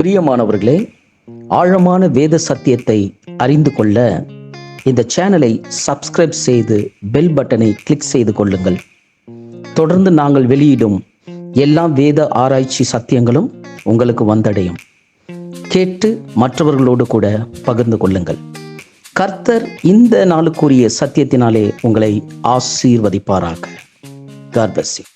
பிரியமானவர்களே, ஆழமான வேத சத்தியத்தை அறிந்து கொள்ள இந்த சேனலை சப்ஸ்கிரைப் செய்து பெல் பட்டனை கிளிக் செய்து கொள்ளுங்கள். தொடர்ந்து நாங்கள் வெளியிடும் எல்லா வேத ஆராய்ச்சி சத்தியங்களும் உங்களுக்கு வந்தடையும். கேட்டு மற்றவர்களோடு கூட பகிர்ந்து கொள்ளுங்கள். கர்த்தர் இந்த நாளுக்குரிய சத்தியத்தினாலே உங்களை ஆசீர்வதிப்பாராக. God bless you.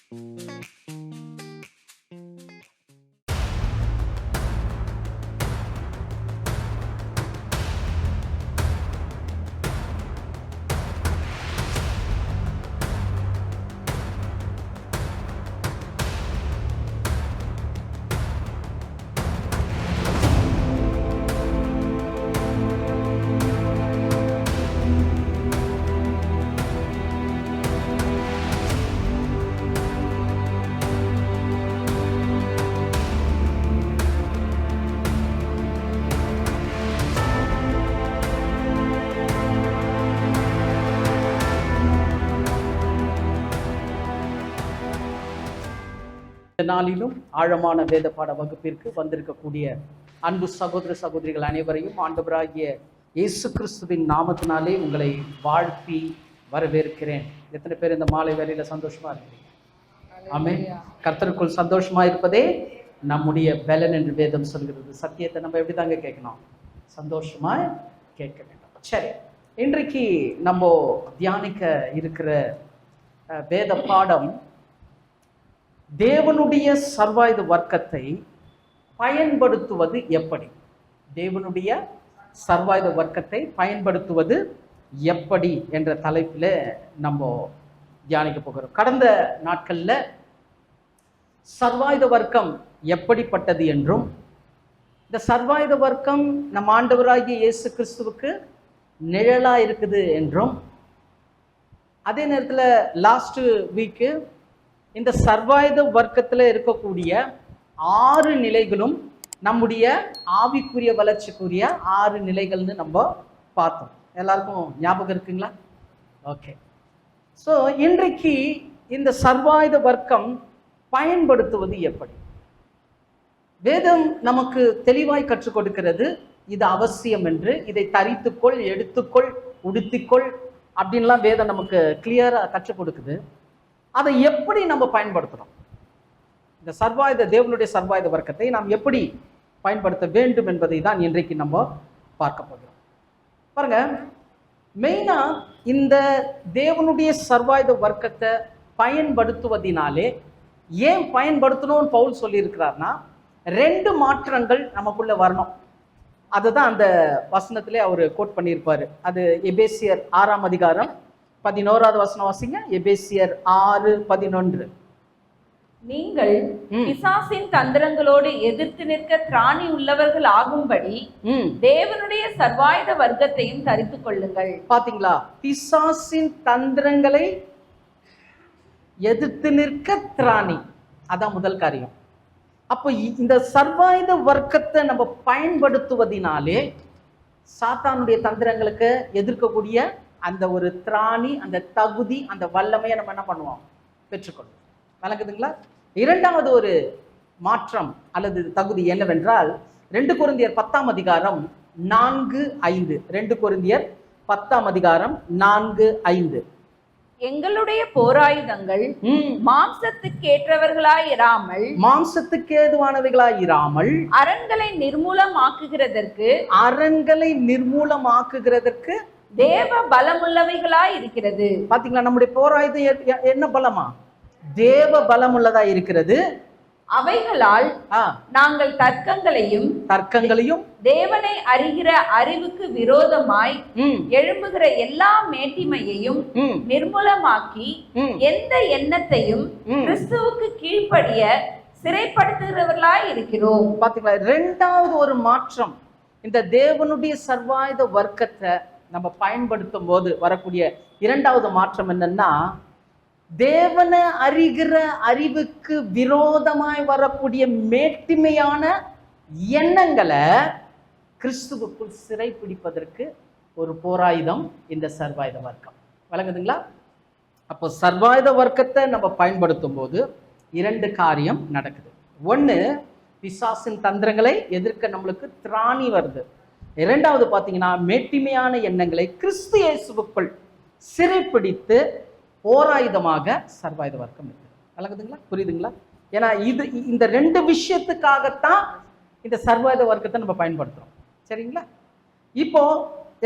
நாளிலும் ஆழமான வேத பாட வகுப்பிற்கு வந்திருக்கக்கூடிய அன்பு சகோதர சகோதரிகள் அனைவரையும் ஆண்டவராகிய இயேசு கிறிஸ்துவின் நாமத்தினாலே உங்களை வாழ்த்தி வரவேற்கிறேன். எத்தனை பேர் இந்த மாலை வேளையில சந்தோஷமா இருக்கிறீங்க? ஆமென். கர்த்தருக்குள் சந்தோஷமா இருப்பதே நம்முடைய பலன் என்று வேதம் சொல்கிறது. சத்தியத்தை நம்ம எப்படி தாங்க கேட்கணும்? சந்தோஷமா கேட்க வேண்டும். சரி, இன்றைக்கு நம்ம தியானிக்க இருக்கிற வேத பாடம் தேவனுடைய சர்வாயுத வர்க்கத்தை பயன்படுத்துவது எப்படி? தேவனுடைய சர்வாயுத வர்க்கத்தை பயன்படுத்துவது எப்படி என்ற தலைப்பில் நம்ம தியானிக்க போகிறோம். கடந்த நாட்களில் சர்வாயுத வர்க்கம் எப்படிப்பட்டது என்றும், இந்த சர்வாயுத வர்க்கம் நம் ஆண்டவராகிய இயேசு கிறிஸ்துவுக்கு நிழலா இருக்குது என்றும், அதே நேரத்தில் லாஸ்ட் வீக்கு இந்த சர்வாயுத வர்க்கத்தில் இருக்கக்கூடிய 6 நிலைகளும் நம்முடைய ஆவிக்குரிய வளர்ச்சிக்குரிய 6 நிலைகள்னு நம்ம பார்த்தோம். எல்லாருக்கும் ஞாபகம் இருக்குங்களா? ஓகே. ஸோ இன்றைக்கு இந்த சர்வாயுத வர்க்கம் பயன்படுத்துவது எப்படி? வேதம் நமக்கு தெளிவாய் கற்றுக் கொடுக்கிறது. இது அவசியம் என்று, இதை தரித்துக்கொள், எடுத்துக்கொள், உடுத்திக்கொள் அப்படின்லாம் வேதம் நமக்கு கிளியராக கற்றுக் கொடுக்குது. அதை எப்படி நம்ம பயன்படுத்துகிறோம்? இந்த சர்வாயுத தேவனுடைய சர்வாயுத வர்க்கத்தை நாம் எப்படி பயன்படுத்த வேண்டும் என்பதை தான் இன்றைக்கு நம்ம பார்க்க போகிறோம். பாருங்க, மெயினா இந்த தேவனுடைய சர்வாயுத வர்க்கத்தை பயன்படுத்துவதினாலே ஏன் பயன்படுத்தணும்னு பவுல் சொல்லியிருக்கிறார்னா, 2 மாற்றங்கள் நமக்குள்ள வரணும். அதுதான் அந்த வசனத்திலே அவர் கோட் பண்ணியிருப்பாரு. அது எபேசியர் 6ஆம் அதிகாரம் 11வது வசனம் வாசிங்க. எபேசியர் 6:11. நீங்கள் பிசாசின் தந்திரங்களோடு எதிர்த்து நிற்க திராணி உள்ளவர்கள் ஆகும்படி தேவனுடைய சர்வாயுத வர்க்கத்தையும் தரித்துக் கொள்ளுங்கள். பாத்தீங்களா? பிசாசின் தந்திரங்களை எதிர்த்து நிற்க திராணி, அதான் முதல் காரியம். அப்போ இந்த சர்வாயுத வர்க்கத்தை நம்ம பயன்படுத்துவதினாலே சாத்தானுடைய தந்திரங்களுக்கு எதிர்க்கக்கூடிய அந்த ஒரு திராணி, அந்த தகுதி, அந்த வல்லமையை நம்ம என்ன பண்ணுவோம்? பெற்றுக்கொள்வோம். வழங்குதுங்களா? 2வது ஒரு மாற்றம் அல்லது தகுதி என்னவென்றால் 2 கொரிந்தியர் 10ஆம் அதிகாரம் 4:5. 2 கொரிந்தியர் 10ஆம் அதிகாரம் 4:5. எங்களுடைய போராயுதங்கள் மாம்சத்துக்கேற்றவர்களாயிராமல், மாம்சத்துக்கு ஏதுவானவைகளாயிராமல், அரண்களை நிர்மூலமாக்குகிறதற்கு தேவ பலமுள்ளவைகளாய் இருக்கிறது. பாத்தீங்களா? நம்முடைய போராயுதம் என்ன பலமா? தேவ பலமுள்ளதா இருக்கிறது. அவைகளால் நாங்கள் தர்க்கங்களையும் தேவனை அறிகிற அறிவுக்கு விரோதமாய் எழும்புகிற எல்லா மேட்டிமையையும் நிர்மூலமாக்கி எந்த எண்ணத்தையும் கிறிஸ்துவுக்கு கீழ்ப்படிய சிறைப்படுத்துகிறவர்களாய் இருக்கிறோம். பாத்தீங்களா? 2வது ஒரு மாற்றம், இந்த தேவனுடைய சர்வாயுத வர்க்கத்தை நம்ம பயன்படுத்தும் போது வரக்கூடிய 2வது மாற்றம் என்னன்னா, தேவனை அறிகிற அறிவுக்கு விரோதமாய் வரக்கூடிய மேட்டிமையான எண்ணங்களை கிறிஸ்துவுக்குள் சிறைப்பிடிப்பதற்கு ஒரு போராயுதம் இந்த சர்வாயுத வர்க்கம். வழங்குதுங்களா? அப்போ சர்வாயுத வர்க்கத்தை நம்ம பயன்படுத்தும் போது 2 காரியம் நடக்குது. ஒன்று, பிசாசின் தந்திரங்களை எதிர்க்க நம்மளுக்கு திராணி வருது. இரண்டாவது பார்த்தீங்கன்னா மேட்டிமையான எண்ணங்களை கிறிஸ்து இயேசுவுக்குள் சிறைப்பிடித்து போராயுதமாக சர்வாயுத வர்க்கம் இருக்கு. விளங்குதுங்களா? புரியுதுங்களா? ஏன்னா இந்த ரெண்டு விஷயத்துக்காகத்தான் இந்த சர்வாயுத வர்க்கத்தை நம்ம பயன்படுத்துறோம். சரிங்களா? இப்போ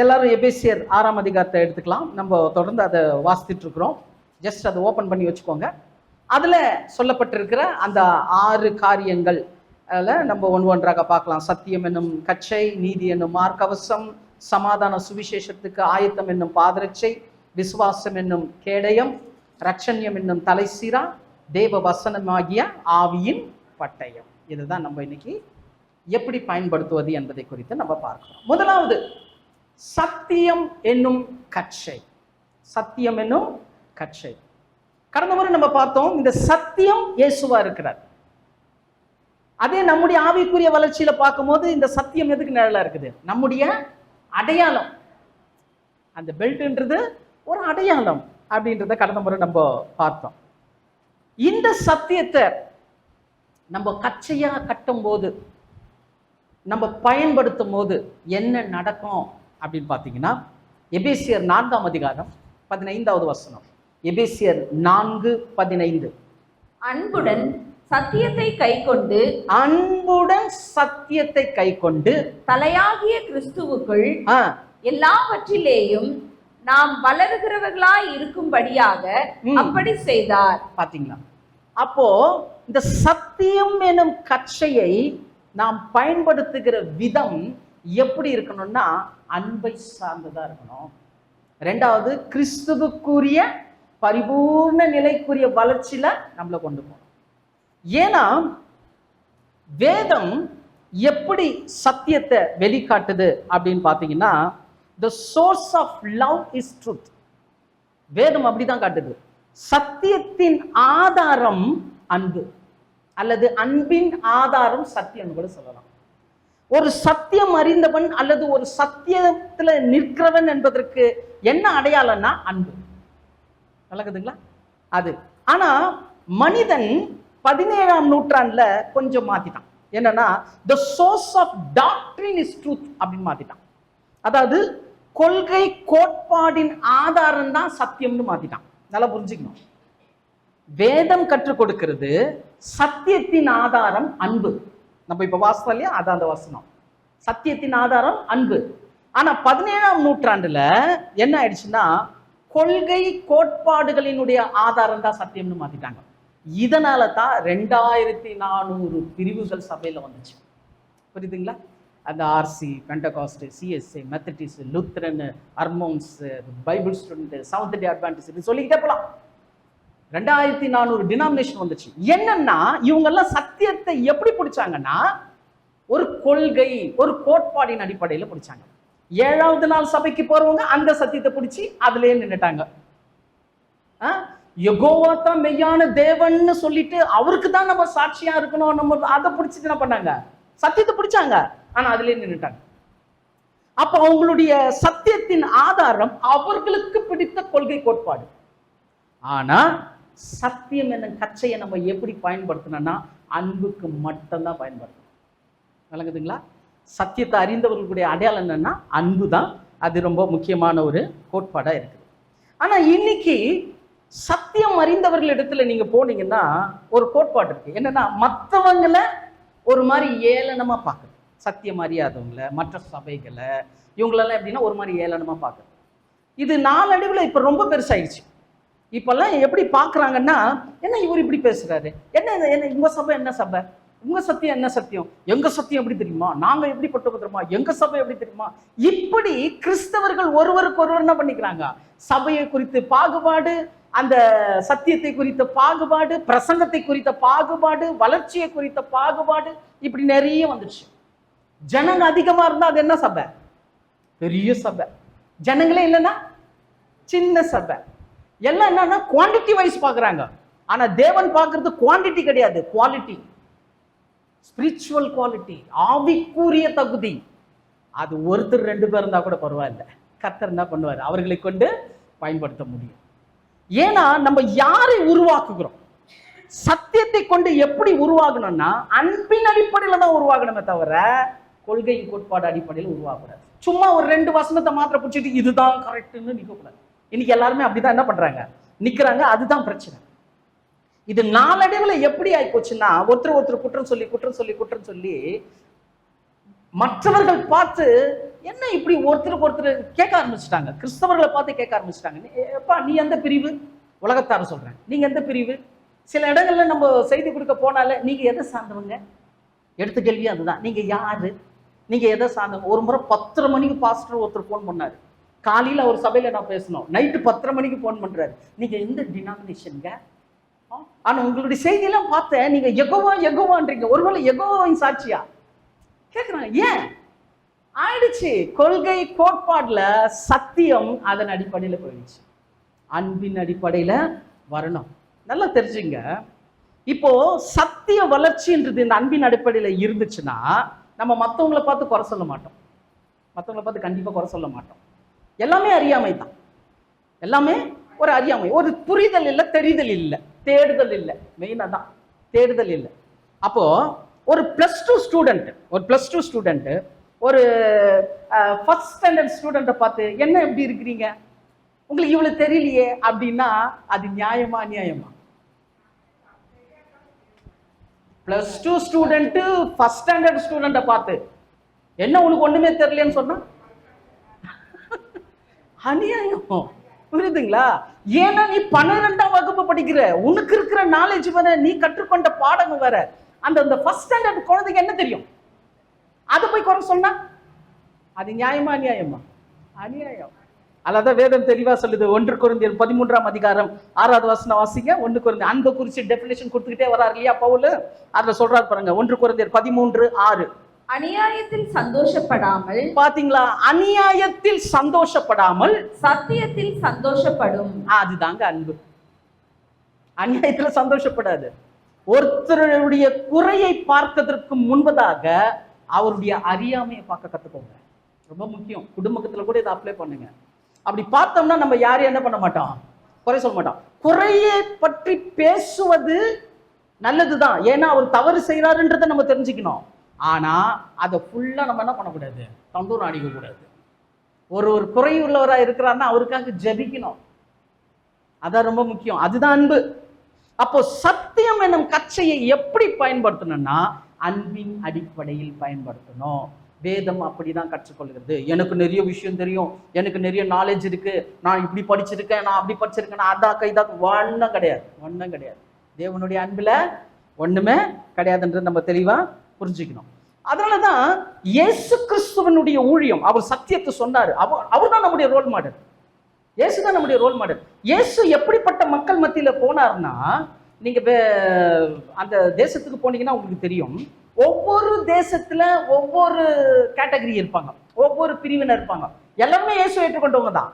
எல்லாரும் எபேசியர் 6ஆம் அதிகாரத்தை எடுத்துக்கலாம். நம்ம தொடர்ந்து அதை வாசித்துட்டு இருக்கிறோம். ஜஸ்ட் அதை ஓப்பன் பண்ணி வச்சுக்கோங்க. அதுல சொல்லப்பட்டிருக்கிற அந்த 6 காரியங்கள் நம்ம ஒன்றாக பார்க்கலாம். சத்தியம் என்னும் கச்சை, நீதி என்னும் மார்க்கவசம், சமாதான சுவிசேஷத்துக்கு ஆயத்தம் என்னும் பாதரட்சை, விசுவாசம் என்னும் கேடயம், ரட்சண்யம் என்னும் தலைசீரா, தேவ வசனமாகிய ஆவியின் பட்டயம். இதுதான் நம்ம இன்னைக்கு எப்படி பயன்படுத்துவது என்பதை குறித்து நம்ம பார்க்கிறோம். முதலாவது சத்தியம் என்னும் கச்சை. சத்தியம் என்னும் கச்சை. கடந்த முறை நம்ம பார்த்தோம், இந்த சத்தியம் இயேசுவா இருக்கிறார். அதே நம்முடைய ஆவிக்குரிய வளர்ச்சியில பார்க்கும்போது இந்த சத்தியம் எதுக்கு நிழலா இருக்குது? நம்முடைய அடையாளம். அந்த பெல்ட்ன்றது ஒரு அடையாளம் அப்படின்றத கடந்த முறை நம்ம பார்த்தோம். இந்த சத்தியத்தை நம்ம கச்சையா கட்டும் போது, நம்ம பயன்படுத்தும் போது என்ன நடக்கும் அப்படின்னு பார்த்தீங்கன்னா, எபேசியர் 4ஆம் அதிகாரம் 15வது வசனம். எபேசியர் 4:15. அன்புடன் சத்தியத்தை கைக்கொண்டு, அன்புடன் சத்தியத்தை கைக்கொண்டு தலையாகிய கிறிஸ்துவுக்குள் எல்லாவற்றிலேயும் நாம் வளருகிறவர்களாய் இருக்கும்படியாக அப்படி செய்தார். பாத்தீங்களா? அப்போ இந்த சத்தியம் எனும் கச்சையை நாம் பயன்படுத்துகிற விதம் எப்படி இருக்கணும்னா அன்பை சார்ந்ததா இருக்கணும். ரெண்டாவது கிறிஸ்துவுக்குரிய பரிபூர்ண நிலைக்குரிய வளர்ச்சியில நம்மளை கொண்டு போகணும். ஏன்னா வேதம் எப்படி சத்தியத்தை வெளிக்காட்டுது அப்படின்னு பார்த்தீங்கன்னா, the source of love is truth. வேதம் அப்படிதான் காட்டுது. சத்தியத்தின் ஆதாரம் அன்பு, அல்லது அன்பின் ஆதாரம் சத்தியம் கூட சொல்லலாம். ஒரு சத்தியம் அறிந்தவன் அல்லது ஒரு சத்தியத்துல நிற்கிறவன் என்பதற்கு என்ன அடையாளம்னா அன்பு. விளக்குதுங்களா? அது. ஆனா மனிதன் 17ஆம் நூற்றாண்டுல கொஞ்சம் மாத்திட்டான். என்னன்னா the source of doctrine is truth அப்படின்னு மாத்திட்டான். அதாவது கொள்கை கோட்பாடின் ஆதாரம் தான் சத்தியம்னு மாத்திட்டான். நல்லா புரிஞ்சுக்கணும். வேதம் கற்றுக் கொடுக்கிறது சத்தியத்தின் ஆதாரம் அன்பு. நம்ம இப்ப வாசம் இல்லையா, அதான் அந்த வசனம். சத்தியத்தின் ஆதாரம் அன்பு. ஆனா 17ஆம் நூற்றாண்டுல என்ன ஆயிடுச்சுன்னா, கொள்கை கோட்பாடுகளினுடைய ஆதாரம் தான் சத்தியம்னு மாத்திட்டாங்க. இதனால தான் 2400 பிரிவுகள் சபையில வந்துச்சு. புரியுதுங்களா? அந்த RC, Pentecost, CSI, Methodist, Lutheran, Mormons, Bible student, seventh day Adventist சொல்லிக்கிட்டே போலாம். 2400 டினாமினேஷன் வந்துச்சு. என்னன்னா இவங்கெல்லாம் சத்தியத்தை எப்படி பிடிச்சாங்கன்னா ஒரு கொள்கை, ஒரு கோட்பாடின் அடிப்படையில் பிடிச்சாங்க. 7வது நாள் சபைக்கு போறவங்க அந்த சத்தியத்தை பிடிச்சி அதுலயே நின்னுட்டாங்க. யெகோவா தான் மெய்யான தேவன்னு சொல்லிட்டு அவருக்கு தான் நம்ம சாட்சியா இருக்கணும், நம்ம அதை பிடிச்சிட்டு என்ன பண்ணாங்க? சத்தியத்தை பிடிச்சாங்க, ஆனா அதுலயே நின்னுட்டாங்க. அப்ப அவங்களுடைய சத்தியத்தின் ஆதாரம் அவர்களுக்கு பிடித்த கொள்கை கோட்பாடு. ஆனா சத்தியம் என்ன கச்சையை நம்ம எப்படி பயன்படுத்தணும்னா அன்புக்கு மட்டும்தான் பயன்படுத்தணும். விளங்குதுங்களா? சத்தியத்தை அறிந்தவர்களுடைய அடையாளம் என்னன்னா அன்பு தான். அது ரொம்ப முக்கியமான ஒரு கோட்பாடா இருக்குது. ஆனா இன்னைக்கு சத்தியம் அறிந்தவர்கள் இடத்துல நீங்க போனீங்கன்னா ஒரு கோட்பாடு இருக்கு. என்னன்னா மற்றவங்களை ஒரு மாதிரி ஏளனமா பார்க்குறது. சத்தியம் அறியாதவங்களை, மற்ற சபைகளை, இவங்களெல்லாம் எப்படின்னா ஒரு மாதிரி ஏளனமா பார்க்குறது. இது நாளடைவில் இப்ப ரொம்ப பெருசாயிடுச்சு. இப்பெல்லாம் எப்படி பார்க்குறாங்கன்னா, என்ன இவர் இப்படி பேசுறாரு, என்ன உங்க சபை என்ன சபை, உங்க சத்தியம் என்ன சத்தியம், எங்க சத்தியம் எப்படி தெரியுமா, நாங்க எப்படி பட்டோம் தெரியுமா, எங்க சபை எப்படி தெரியுமா. இப்படி கிறிஸ்தவர்கள் ஒருவருக்கு ஒருவர் என்ன பண்ணிக்கிறாங்க, சபையை குறித்து பாகுபாடு, அந்த சத்தியத்தை குறித்த பாகுபாடு, பிரசங்கத்தை குறித்த பாகுபாடு, வளர்ச்சியை குறித்த பாகுபாடு, இப்படி நிறைய வந்துடுச்சு. ஜனங்க அதிகமா இருந்தா அது என்ன சபை? பெரிய சபை. ஜனங்களே இல்லைன்னா சின்ன சபை. எல்லாம் என்னன்னா குவான்டிட்டி வைஸ் பார்க்குறாங்க. ஆனா தேவன் பார்க்கறது குவான்டிட்டி கிடையாது, குவாலிட்டி, ஸ்பிரிச்சுவல் குவாலிட்டி, ஆவிக்குரிய தகுதி. அது ஒருத்தர் 2 பேர் இருந்தா கூட பரவாயில்ல, கர்த்தர் என்ன பண்ணுவார், அவர்களை கொண்டு பயன்படுத்த முடியும். ஏன்னா நம்ம யாரை உருவாக்குகிறோம், சத்தியத்தை கொண்டு எப்படி உருவாகணும்னா அன்பின் அடிப்படையில தான் உருவாகணுமே தவிர கொள்கை கோட்பாடு அடிப்படையில் உருவாகக்கூடாது. சும்மா ஒரு 2 வசனத்தை மாத்திரம் பிடிச்சிட்டு இதுதான் கரெக்ட்னு நிற்கக்கூடாது. இன்னைக்கு எல்லாருமே அப்படிதான் என்ன பண்றாங்க, நிக்கிறாங்க. அதுதான் பிரச்சனை. இது நாளடைவில் எப்படி ஆகி போச்சுன்னா, ஒருத்தர் குற்றம் சொல்லி மற்றவர்கள் பார்த்து என்ன இப்படி ஒருத்தருக்கு ஒருத்தர் கேட்க ஆரம்பிச்சுட்டாங்க. கிறிஸ்தவர்களை பார்த்து கேட்க ஆரம்பிச்சுட்டாங்க, எப்பா நீ எந்த பிரிவு? உலகத்தார சொல்றேன், நீங்க எந்த பிரிவு? சில இடங்கள்ல நம்ம செய்தி கொடுக்க போனால நீங்க எதை சார்ந்தவங்க? எடுத்த கேள்வி அதுதான், நீங்க யாரு, நீங்க எதை சார்ந்தவங்க? ஒரு முறை 10:30 மணிக்கு பாஸ்டர் ஒருத்தர் போன் பண்ணாரு. காலையில ஒரு சபையில நான் பேசணும், நைட்டு 10:30 மணிக்கு போன் பண்றாரு. நீங்க எந்த டினாமினேஷனுங்க? ஆனா உங்களுடைய செய்தியெல்லாம் பார்த்தேன், நீங்க எகோவான்றீங்க. ஒருவேளை எகோவாவின் சாட்சியா கேட்கிறாங்க. ஏன் ஆயிடுச்சு? கொள்கை கோட்பாடுல சத்தியம் அதன் அடிப்படையில போயிடுச்சு. அன்பின் அடிப்படையில வரணும். நல்லா தெரிஞ்சுங்க. இப்போ சத்திய வளர்ச்சின்றது இந்த அன்பின் அடிப்படையில இருந்துச்சுன்னா நம்ம மற்றவங்களை பார்த்து குறை சொல்ல மாட்டோம். மற்றவங்களை பார்த்து கண்டிப்பா குறை சொல்ல மாட்டோம். எல்லாமே அறியாமை தான். எல்லாமே ஒரு அறியாமை, ஒரு புரிதல் இல்லை, தெரிதல் இல்லை, தேடுதல் இல்லை. மெயினா தான் தேடுதல் இல்லை. அப்போ ஒரு +2 ஸ்டூடெண்ட் ஒரு ஃபர்ஸ்ட் ஸ்டாண்டர்ட் ஸ்டூடெண்ட்டை பார்த்து என்ன எப்படி இருக்கிறீங்க, உங்களுக்கு இவ்வளவு தெரியலையே அப்படின்னா அது நியாயமா அநியாயமா? +2 ஸ்டூடெண்ட் ஃபர்ஸ்ட் ஸ்டாண்டர்ட் ஸ்டூடெண்ட்டை பார்த்து என்ன உனக்கு ஒண்ணுமே தெரியலன்னு சொன்னா அநியாயம். புரியுதுங்களா? ஏன்னா நீ 12ஆம் வகுப்பு படிக்கிற, உனக்கு இருக்கிற நாலேஜ் வேற, நீ கற்றுக்கொண்ட பாடம் வேற. அந்த ஃபர்ஸ்ட் ஸ்டாண்டர்ட் குழந்தைக்கு என்ன தெரியும்? அதை போய் குறை சொன்னா அது நியாயமா அநியாயமா? அநியாயம். அதான் வேதம் தெளிவா சொல்லுது. 1 கொரிந்தியர் 13ஆம் அதிகாரம் 6வது வசனம் வாசிங்க. 1 கொரிந்தியர் அன்பை குறிச்சு டெஃபினிஷன் கொடுத்துக்கிட்டே வராரு இல்லையா பவுல்? அதுல சொல்றாரு பாருங்க, 1 கொரிந்தியர் 13:6. அநியாயத்தில் சந்தோஷப்படாமல், பாத்தீங்களா? அநியாயத்தில் சந்தோஷப்படாமல் சத்தியத்தில் சந்தோஷப்படும். அதுதாங்க அன்பு. அநியாயத்துல சந்தோஷப்படாது. ஒருத்தருடைய குறையை பார்ப்பதற்கு முன்பதாக அவருடைய அறியாமையை பார்க்க கத்துக்கோங்க. ரொம்ப முக்கியம். குடும்பத்துல கூட இதை அப்ளை பண்ணுங்க. அப்படி பார்த்தோம்னா நம்ம யாரையும் என்ன பண்ண மாட்டோம், குறை சொல்ல மாட்டோம். குறையை பற்றி பேசுவது நல்லதுதான், ஏன்னா அவர் தவறு செய்யறாருன்றதை நம்ம தெரிஞ்சுக்கணும். ஆனா அதை ஃபுல்லா நம்ம என்ன பண்ணக்கூடாது, தண்டூர் அடிக்க கூடாது. ஒரு குறை உள்ளவரா இருக்கிறாருன்னா அவருக்காக ஜெபிக்கணும். அதான் ரொம்ப முக்கியம். அதுதான் அன்பு. அப்போ சத்தியம் என்னும் கச்சையை எப்படி பயன்படுத்தணும்னா அன்பின் அடிப்படையில் பயன்படுத்தணும். வேதம் அப்படிதான் கற்றுக்கொள்கிறது. எனக்கு நிறைய விஷயம் தெரியும், எனக்கு நிறைய நாலேஜ் இருக்கு, நான் இப்படி படிச்சிருக்கேன், நான் அப்படி படிச்சிருக்கேன், நான் அதான் கைதான், ஒன்றும் கிடையாது. தேவனுடைய அன்புல ஒண்ணுமே கிடையாதுன்றது நம்ம தெளிவா புரிஞ்சுக்கணும். அதனாலதான் இயேசு கிறிஸ்துவனுடைய ஊழியம், அவர் சத்தியத்தை சொன்னாரு. அவர் தான் நம்முடைய ரோல் மாடல். இயேசுதான் நம்முடைய ரோல் மாடல். இயேசு எப்படிப்பட்ட மக்கள் மத்தியில போனார்னா, நீங்க அந்த தேசத்துக்கு போனீங்கன்னா உங்களுக்கு தெரியும், ஒவ்வொரு தேசத்துல ஒவ்வொரு கேட்டகரி இருப்பாங்க, ஒவ்வொரு பிரிவினர் இருப்பாங்க. எல்லாருமே இயேசு ஏற்றுக்கொண்டவங்க தான்,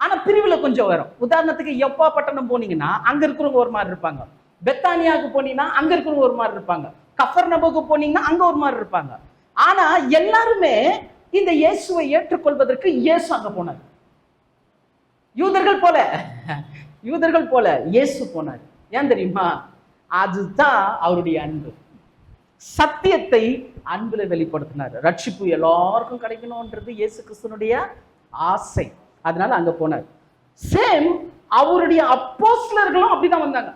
ஆனா பிரிவுல கொஞ்சம் வரும். உதாரணத்துக்கு யப்பா பட்டணம் போனீங்கன்னா அங்க இருக்கிறவங்க ஒரு மாதிரி இருப்பாங்க, பெத்தானியாவுக்கு போனீங்கன்னா அங்க இருக்கிறவங்க ஒரு மாதிரி இருப்பாங்க, கஃபர்நபுக்கு போனீங்கன்னா அங்க ஒரு மாதிரி இருப்பாங்க. ஆனா எல்லாருமே இந்த இயேசுவை ஏற்றுக்கொள்வதற்கு இயேசு அங்க போனார். யூதர்கள் போல இயேசு போனார். ஏன் தெரியுமா? அதுதான் அவருடைய அன்பு. சத்தியத்தை அன்புல வெளிப்படுத்தினார். ரட்சிப்பு எல்லாருக்கும் கிடைக்கணும்ன்றது இயேசு கிறிஸ்துனுடைய ஆசை. அதனால அங்க போனார். சேம் அவருடைய அப்போஸ்தலர்களும் அப்படிதான் வந்தாங்க.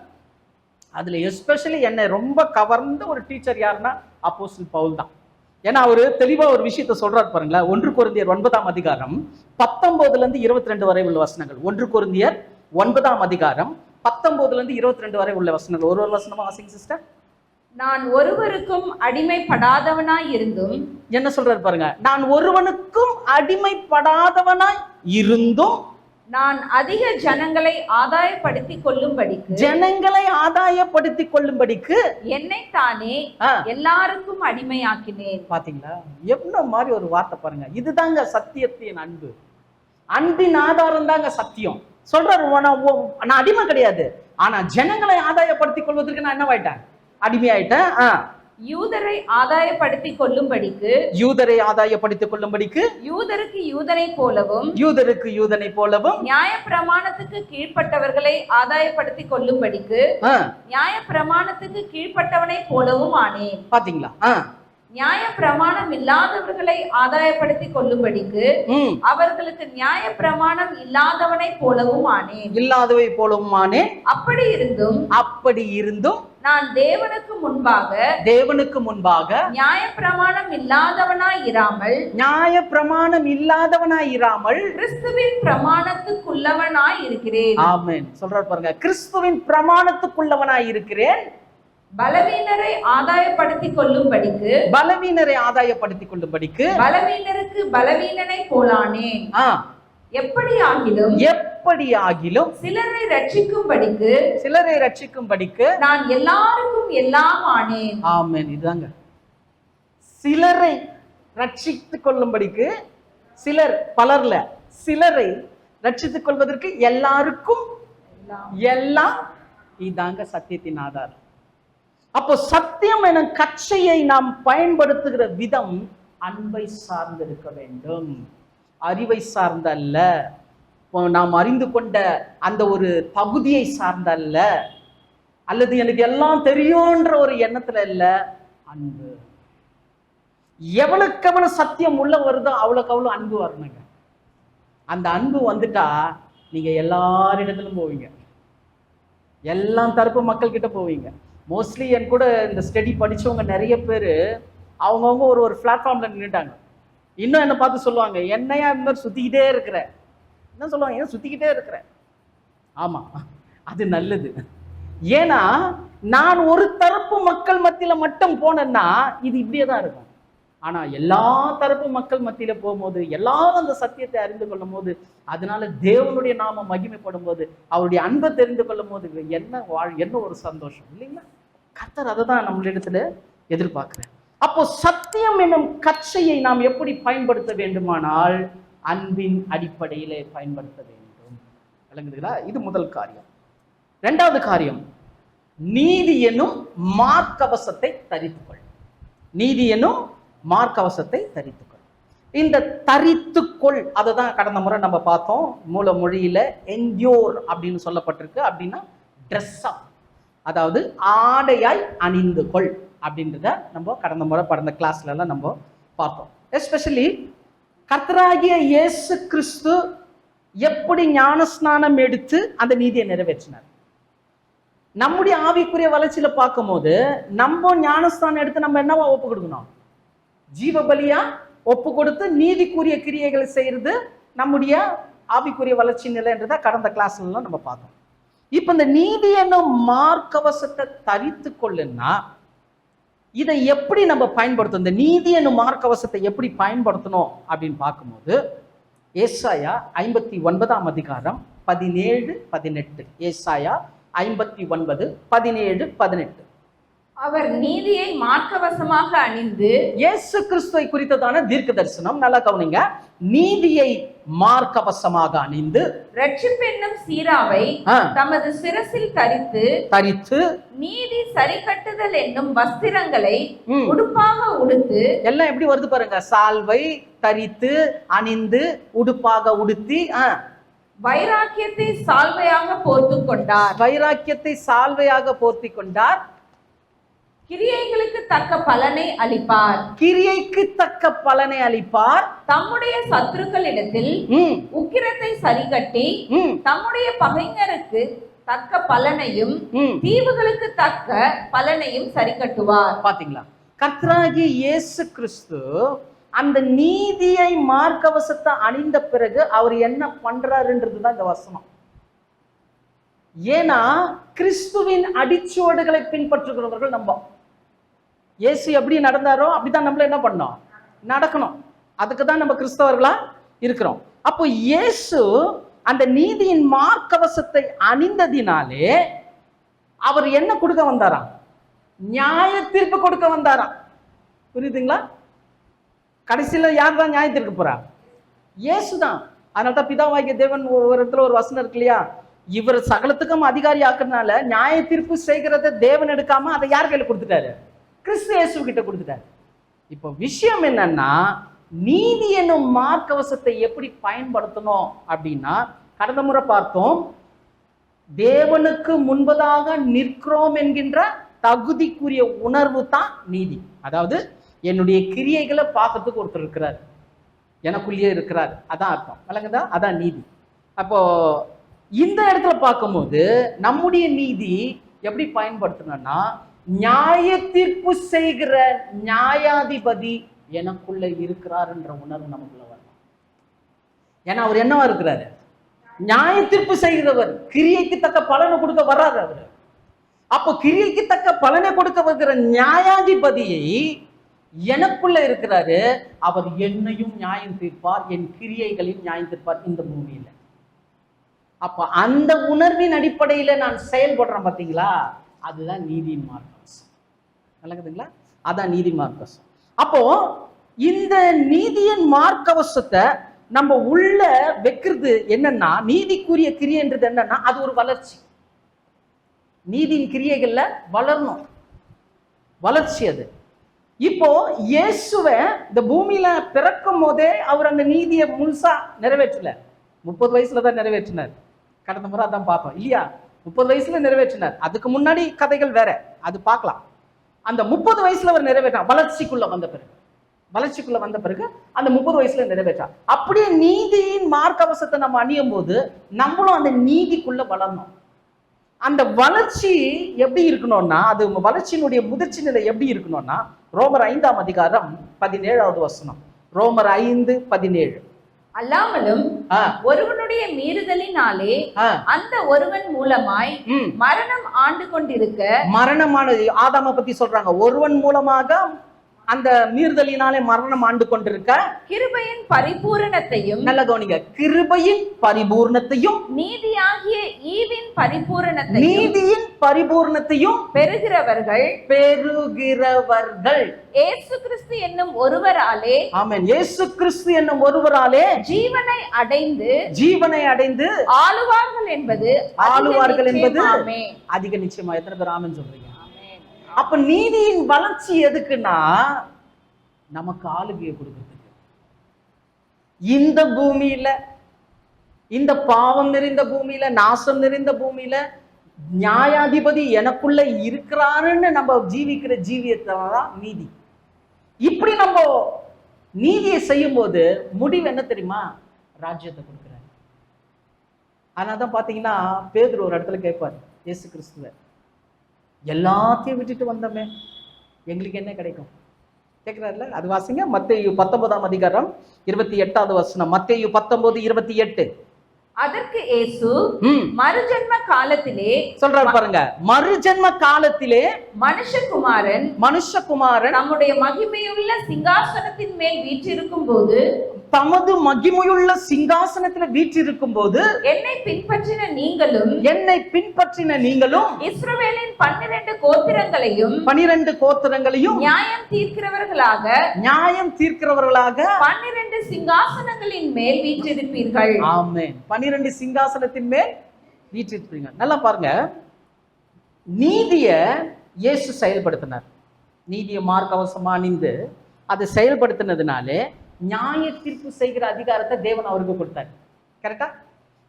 அதுல எஸ்பெஷலி என்னை ரொம்ப கவர்ந்த ஒரு டீச்சர் யாருன்னா அப்போஸ்தலர் பவுல் தான். ஏன்னா அவரு தெளிவா ஒரு விஷயத்த சொல்றாரு பாருங்களேன். 1 கொரிந்தியர் 9ஆம் அதிகாரம் 19 இருந்து 22 வரை உள்ள வசனங்கள். 1 கொரிந்தியர் 9ஆம் அதிகாரம் 19 இருந்து 22 வரை உள்ள வசனங்கள். ஒரு வசனமா வாசிங்க சிஸ்டர். நான் ஒருவருக்கும் அடிமைப்படாதவனாய் இருந்தும், என்ன சொல்றாரு பாருங்க, நான் ஒருவனுக்கும் அடிமைப்படாதவனாய் இருந்தும் நான் அதிக ஜனங்களை ஆதாயப்படுத்திக் கொள்ளும்படிக்கு என்னைத்தானே எல்லாருக்கும் அடிமையாக்கினேன். பாத்தீங்களா எவ்வளவு மாதிரி ஒரு வார்த்தை பாருங்க. இதுதாங்க சத்தியத்தின் அன்பு. அன்பின் ஆதாரம் தாங்க சத்தியம். சொல்றாரு, நான் அடிமை கிடையாது, ஆனா ஜனங்களை ஆதாயப்படுத்திக் கொள்வதற்கு நான் என்னவாயிட்டேன், அடிமையாயிட்டேன். யூதரை ஆதாயப்படுத்திக் கொள்ளும்படிக்கு யூதருக்கு யூதனை போலவும் நியாயப்பிரமாணத்துக்கு கீழ்ப்பட்டவர்களை ஆதாயப்படுத்திக் கொள்ளும்படிக்கு நியாயப்பிரமாணத்துக்கு கீழ்ப்பட்டவனை போலவும் ஆனேன். பாத்தீங்களா? நியாயப்பிரமாணம் இல்லாதவர்களை ஆதாயப்படுத்திக் கொள்ளும்படிக்கு அவர்களுக்கு நியாயப்பிரமாணம் இல்லாதவனை போலவும் ஆனேன். அப்படி இருந்தும் நான் தேவனுக்கு முன்பாக நியாயப்பிரமாணம் இல்லாதவனாய் இராமல் கிறிஸ்துவின் பிரமாணத்துக்குள்ளவனாய் இருக்கிறேன். ஆமென். சொல்றார் பாருங்க, கிறிஸ்துவின் பிரமாணத்துக்குள்ளவனாய் இருக்கிறேன். பலவீனரை ஆதாயப்படுத்திக் கொள்ளும்படிக்கு பலவீனருக்கு பலவீனனை போலானேன். எப்படியாகிலும் சிலரை ரட்சிக்கும்படிக்கு நான் எல்லாருக்கும் எல்லாம் ஆனேன். ஆமென். இதுதாங்க, சிலரை ரட்சித்துக் கொள்ளும்படிக்கு, சிலரை ரட்சித்துக் கொள்வதற்கு எல்லாருக்கும் எல்லாம். இதாங்க சத்தியத்தின் ஆதாரம். அப்போ சத்தியம் எனும் கச்சையை நாம் பயன்படுத்துகிற விதம் அன்பை சார்ந்திருக்க வேண்டும், அறிவை சார்ந்தல்ல, நாம் அறிந்து கொண்ட அந்த ஒரு தகுதியை சார்ந்தல்ல, அல்லது எனக்கு எல்லாம் தெரியும்ன்ற ஒரு எண்ணத்துல இல்ல. அன்பு எவ்வளவுக்கு எவ்வளவு சத்தியம் உள்ள வருதோ அவ்வளவுக்கு அவ்வளவு அன்பு வரணுங்க. அந்த அன்பு வந்துட்டா நீங்க எல்லாரிடத்திலும் போவீங்க, எல்லா தரப்பு மக்கள் கிட்ட போவீங்க. மோஸ்ட்லி என் கூட இந்த ஸ்டடி படிச்சவங்க நிறைய பேர் அவங்கவுங்க ஒரு பிளாட்ஃபார்ம்ல நின்றுட்டாங்க. இன்னும் என்னை பார்த்து சொல்லுவாங்க, என்னையா இந்த மாதிரி சுத்திக்கிட்டே இருக்கிற, என்ன சொல்லுவாங்க, ஏன் சுத்திக்கிட்டே இருக்கிற. ஆமா, அது நல்லது. ஏன்னா நான் ஒரு தரப்பு மக்கள் மத்தியில மட்டும் போனேன்னா இது இப்படியே தான் இருக்கும். ஆனா எல்லா தரப்பு மக்கள் மத்தியில போகும்போது, எல்லாரும் அந்த சத்தியத்தை அறிந்து கொள்ளும் போது, அதனால தேவனுடைய நாம மகிமைப்படும் போது, அவருடைய அன்பை தெரிந்து கொள்ளும் போது என்ன ஒரு சந்தோஷம் இல்லைங்களா? கர்த்தர் அதை தான் நம்மளிடத்துல எதிர்பார்க்கிறேன். அப்போ சத்தியம் என்னும் கச்சையை நாம் எப்படி பயன்படுத்த வேண்டுமானால் அன்பின் அடிப்படையிலே பயன்படுத்த வேண்டும். விளங்குதுங்களா? இது முதல் காரியம். இரண்டாவது காரியம், நீதி என்னும் மார்க்கவசத்தை தரித்துக்கொள். நீதி என்னும் மார்க்கவசத்தை தரித்துக்கொள். இந்த தரித்துக்கொள் அதை தான் கடந்த முறை நம்ம பார்த்தோம். மூல மொழியில என்டியோர் அப்படின்னு சொல்லப்பட்டிருக்கு. அப்படின்னா ட்ரெஸ்ஸா, அதாவது ஆடையாய் அணிந்து கொள் அப்படின்றத நம்ம கடந்த முறை படந்த கிளாஸ்ல எல்லாம் நம்ம பார்த்தோம். எஸ்பெஷலி கர்த்தராகிய இயேசு கிறிஸ்து எப்படி ஞானஸ்நானம் எடுத்து அந்த நீதியை நிறைவேற்றினார். நம்முடைய ஆவிக்குரிய வளர்ச்சியில பார்க்கும் போது நம்ம ஞானஸ்நானம் எடுத்து நம்ம என்னவா ஒப்பு கொடுக்கணும்? ஜீவ பலியா ஒப்பு கொடுத்து நீதிக்குரிய கிரியைகளை செய்யறது நம்முடைய ஆவிக்குரிய வளர்ச்சி நிலைன்றத கடந்த கிளாஸ்ல நம்ம பார்த்தோம். இப்ப இந்த நீதி என்னும் மார்க்கவசத்தை தரித்து கொள்ளுன்னா இதை எப்படி நம்ம பயன்படுத்தணும்? இந்த நீதி என்னும் மார்க்கவசத்தை எப்படி பயன்படுத்தணும் அப்படின்னு பார்க்கும்போது ஏசாயா 59 அதிகாரம் 17-18. ஏசாயா 59 17-18. அவர் நீதியை மார்க்கவசமாக அணிந்து, இயேசு கிறிஸ்துவை குறித்ததான தீர்க்க தரிசனம், நல்லா கவனிங்க. நீதியை மார்க்கவசமாக அணிந்து, ரட்சிப்பு என்னும் சீராவை தமது சிரசில் தரித்து, நீதி சரி கட்டுதல் என்னும் வஸ்திரங்களை உடுப்பாக உடுத்து. எல்லாம் எப்படி வருது பாருங்க, சால்வை தரித்து, அணிந்து, உடுப்பாக உடுத்தி, வைராக்கியத்தை சால்வையாக போர்த்தி கொண்டார். கிரியைகளுக்கு தக்க பலனை அளிப்பார். தம்முடைய சத்துருக்களிடத்தில் உக்கிரத்தை சரிகட்டி, தம்முடைய பகைஞருக்கு தக்க பலனையும் தீவுகளுக்கு தக்க பலனையும் சரி கட்டுவார். பாத்தீங்களா? கர்த்தராகிய இயேசு கிறிஸ்து அந்த நீதியை மார்க்கவசத்தை அணிந்த பிறகு அவர் என்ன பண்றாருன்றதுதான் இந்த வசனம். ஏன்னா கிறிஸ்துவின் அடிச்சுவடுகளை பின்பற்றுகிறவர்கள் நம்ம. இயேசு எப்படி நடந்தாரோ அப்படிதான் நம்மள என்ன பண்ணோம்? நடக்கணும். அதுக்கு தான் நம்ம கிறிஸ்தவர்களா இருக்கிறோம். அப்போ இயேசு அந்த நீதியின் மார்க்கவசத்தை அணிந்ததினாலே அவர் என்ன கொடுக்க வந்தாராம்? நியாய தீர்ப்பு கொடுக்க வந்தாராம். புரியுதுங்களா? கடைசியில யார் தான் நியாய தீர்க்க போறா? இயேசுதான். அதனால்தான் பிதாவாகிய தேவன் ஒரு இடத்துல ஒரு வசனம் இருக்கு இல்லையா, இவர் சகலத்துக்கும் அதிகாரி ஆக்குறதுனால நியாய தீர்ப்பு செய்கிறத தேவன் எடுக்காம அதை யார் கையில கொடுத்துட்டாரு? கிறிஸ்து இயேசு கிட்ட கொடுத்துட்டாரு. இப்போ விஷயம் என்னன்னா, நீதி என்னும் மார்க்கவசத்தை எப்படி பயன்படுத்தணும் அப்படின்னா, கடந்த முறை பார்த்தோம், தேவனுக்கு முன்பதாக நிற்கிறோம் என்கின்ற தகுதிக்குரிய உணர்வு தான் நீதி. அதாவது என்னுடைய கிரியைகளை பார்க்கறதுக்கு ஒருத்தர் இருக்கிறார், எனக்குள்ளேயே இருக்கிறார், அதான் அர்த்தம். விளங்குதா? அதான் நீதி. அப்போ இந்த இடத்துல பார்க்கும்போது நம்முடைய நீதி எப்படி பயன்படுத்தணும்னா, நியாய தீர்ப்பு செய்கிற நியாயாதிபதி எனக்குள்ள இருக்கிறார் என்ற உணர்வு நமக்குள்ள வரணும். ஏன்னா அவர் என்னவா இருக்கிறாரு? நியாய தீர்ப்பு செய்கிறவர், கிரியைக்கு தக்க பலனை கொடுக்க வர்றாரு அவரு. அப்போ கிரியைக்கு தக்க பலனை கொடுக்க வருகிற நியாயாதிபதியை எனக்குள்ள இருக்கிறாரு. அவர் என்னையும் நியாயம் தீர்ப்பார், என் கிரியைகளையும் நியாயம் தீர்ப்பார் இந்த பூமியில. அப்ப அந்த உணர்வின் அடிப்படையில நான் செயல்படுறேன் பார்த்தீங்களா, அதுதான் நீதியின் மார்க்கவசம். விளங்குதுங்களா? அதான் நீதி மார்க்கவசம். அப்போ இந்த நீதியின் மார்க்கவசத்தை நம்ம உள்ள வைக்கிறது என்னன்னா, நீதிக்குரிய கிரியைன்றது என்னன்னா, அது ஒரு வளர்ச்சி. நீதியின் கிரியைகள்ல வளரணும், வளர்ச்சி அது. இப்போ இயேசுவை இந்த பூமியில பிறக்கும் போதே அவர் அந்த நீதியை முழுசா நிறைவேற்றல. 30 வயசுல தான் நிறைவேற்றினார். கடந்த முறை அதான் பார்த்தோம் இல்லையா? 30 வயசுல நிறைவேற்றினார். அதுக்கு முன்னாடி கதைகள் வேற, அது பார்க்கலாம். அந்த 30 வயசுல அவர் நிறைவேற்றார். வளர்ச்சிக்குள்ள வந்த பிறகு அந்த 30 வயசுல நிறைவேற்றார். அப்படியே நீதியின் மார்க்கவசத்தை நம்ம அணியும் போது நம்மளும் அந்த நீதிக்குள்ள வளரணும். அந்த வளர்ச்சி எப்படி இருக்கணும்னா, அது வளர்ச்சியினுடைய முதிர்ச்சி நிலை எப்படி இருக்கணும்னா, ரோமர் 5ஆம் அதிகாரம் 17வது வசனம். ரோமர் 5:17. அல்லாமலும் ஒருவனுடைய மீறுதலினாலே அந்த ஒருவன் மூலமாய் மரணம் ஆண்டு கொண்டிருக்க, மரணமானது ஆதாம பத்தி சொல்றாங்க, ஒருவன் மூலமாக அந்த மீறுதலினாலே மரணம் ஆண்டு கொண்டிருக்க, கிருபையின் பரிபூரணத்தையும், நல்ல கவனிங்க, கிருபையின் பரிபூரணத்தையும் நீதியாகிய ஈவின் பரிபூரணத்தையும் பெறுகிறவர்கள் இயேசு கிறிஸ்து என்னும் ஒருவராலே, ஆமென், இயேசு கிறிஸ்து என்னும் ஒருவராலே ஜீவனை அடைந்து ஆளுவார்கள் என்பது அதிக நிச்சயமா. எத்தனை பேர் ஆமென் சொல்றீங்க? அப்ப நீதியின் வளர்ச்சி எதுக்குன்னா, நமக்கு ஆளுகையை கொடுக்கிறதுக்கு. இந்த பூமியில, இந்த பாவம் நிறைந்த பூமியில, நாசம் நிறைந்த பூமியில நியாயாதிபதி எனக்குள்ள இருக்கிறாருன்னு நம்ம ஜீவிக்கிற ஜீவியத்தான் நீதி. இப்படி நம்ம நீதியை செய்யும் போது முடிவு என்ன தெரியுமா? ராஜ்யத்தை கொடுக்கிறார். அதனாலதான் பாத்தீங்கன்னா பேதுரு ஒரு இடத்துல கேட்பார் இயேசு கிறிஸ்துவ, எல்லாத்தையும் விட்டுட்டு வந்தோமே, எங்களுக்கு என்ன கிடைக்கும் கேட்கிறாருல. அது வாசிங்க, மத்தேயு 19ஆம் அதிகாரம் 28வது வசனம். மத்தேயு 19:28. அதற்கு இயேசு மறுஜன்ம காலத்திலே சொல்றாரு பாருங்க, மறுஜன்ம காலத்திலே மனுஷகுமாரன் நம்முடைய மகிமையுள்ள சிங்காசனத்தின் மேல் வீற்றிருக்கும் போது, தமது மகிமையுள்ள சிங்காசனத்துல வீற்றிருக்கும் போது, என்னை பின்பற்றின நீங்களும் இஸ்ரவேலின் 12 கோத்திரங்களையும் நியாயம் தீர்க்கிறவர்களாக 12 சிங்காசனங்களின் மேல் வீற்றிருப்பீர்கள். ஆமென். 12 சிங்காசனத்தின் மேல் வீற்றிருப்பீங்க. நல்லா பாருங்க, நீதிய இயேசு செயல்படுத்தினார். நீதிய மார்க்கவசமா அணிந்து அதை செயல்படுத்தினதுனாலே நியாய தீர்ப்பு செய்கிற அதிகாரத்தை தேவன் அவருக்கு கொடுத்தார். கரெக்டா?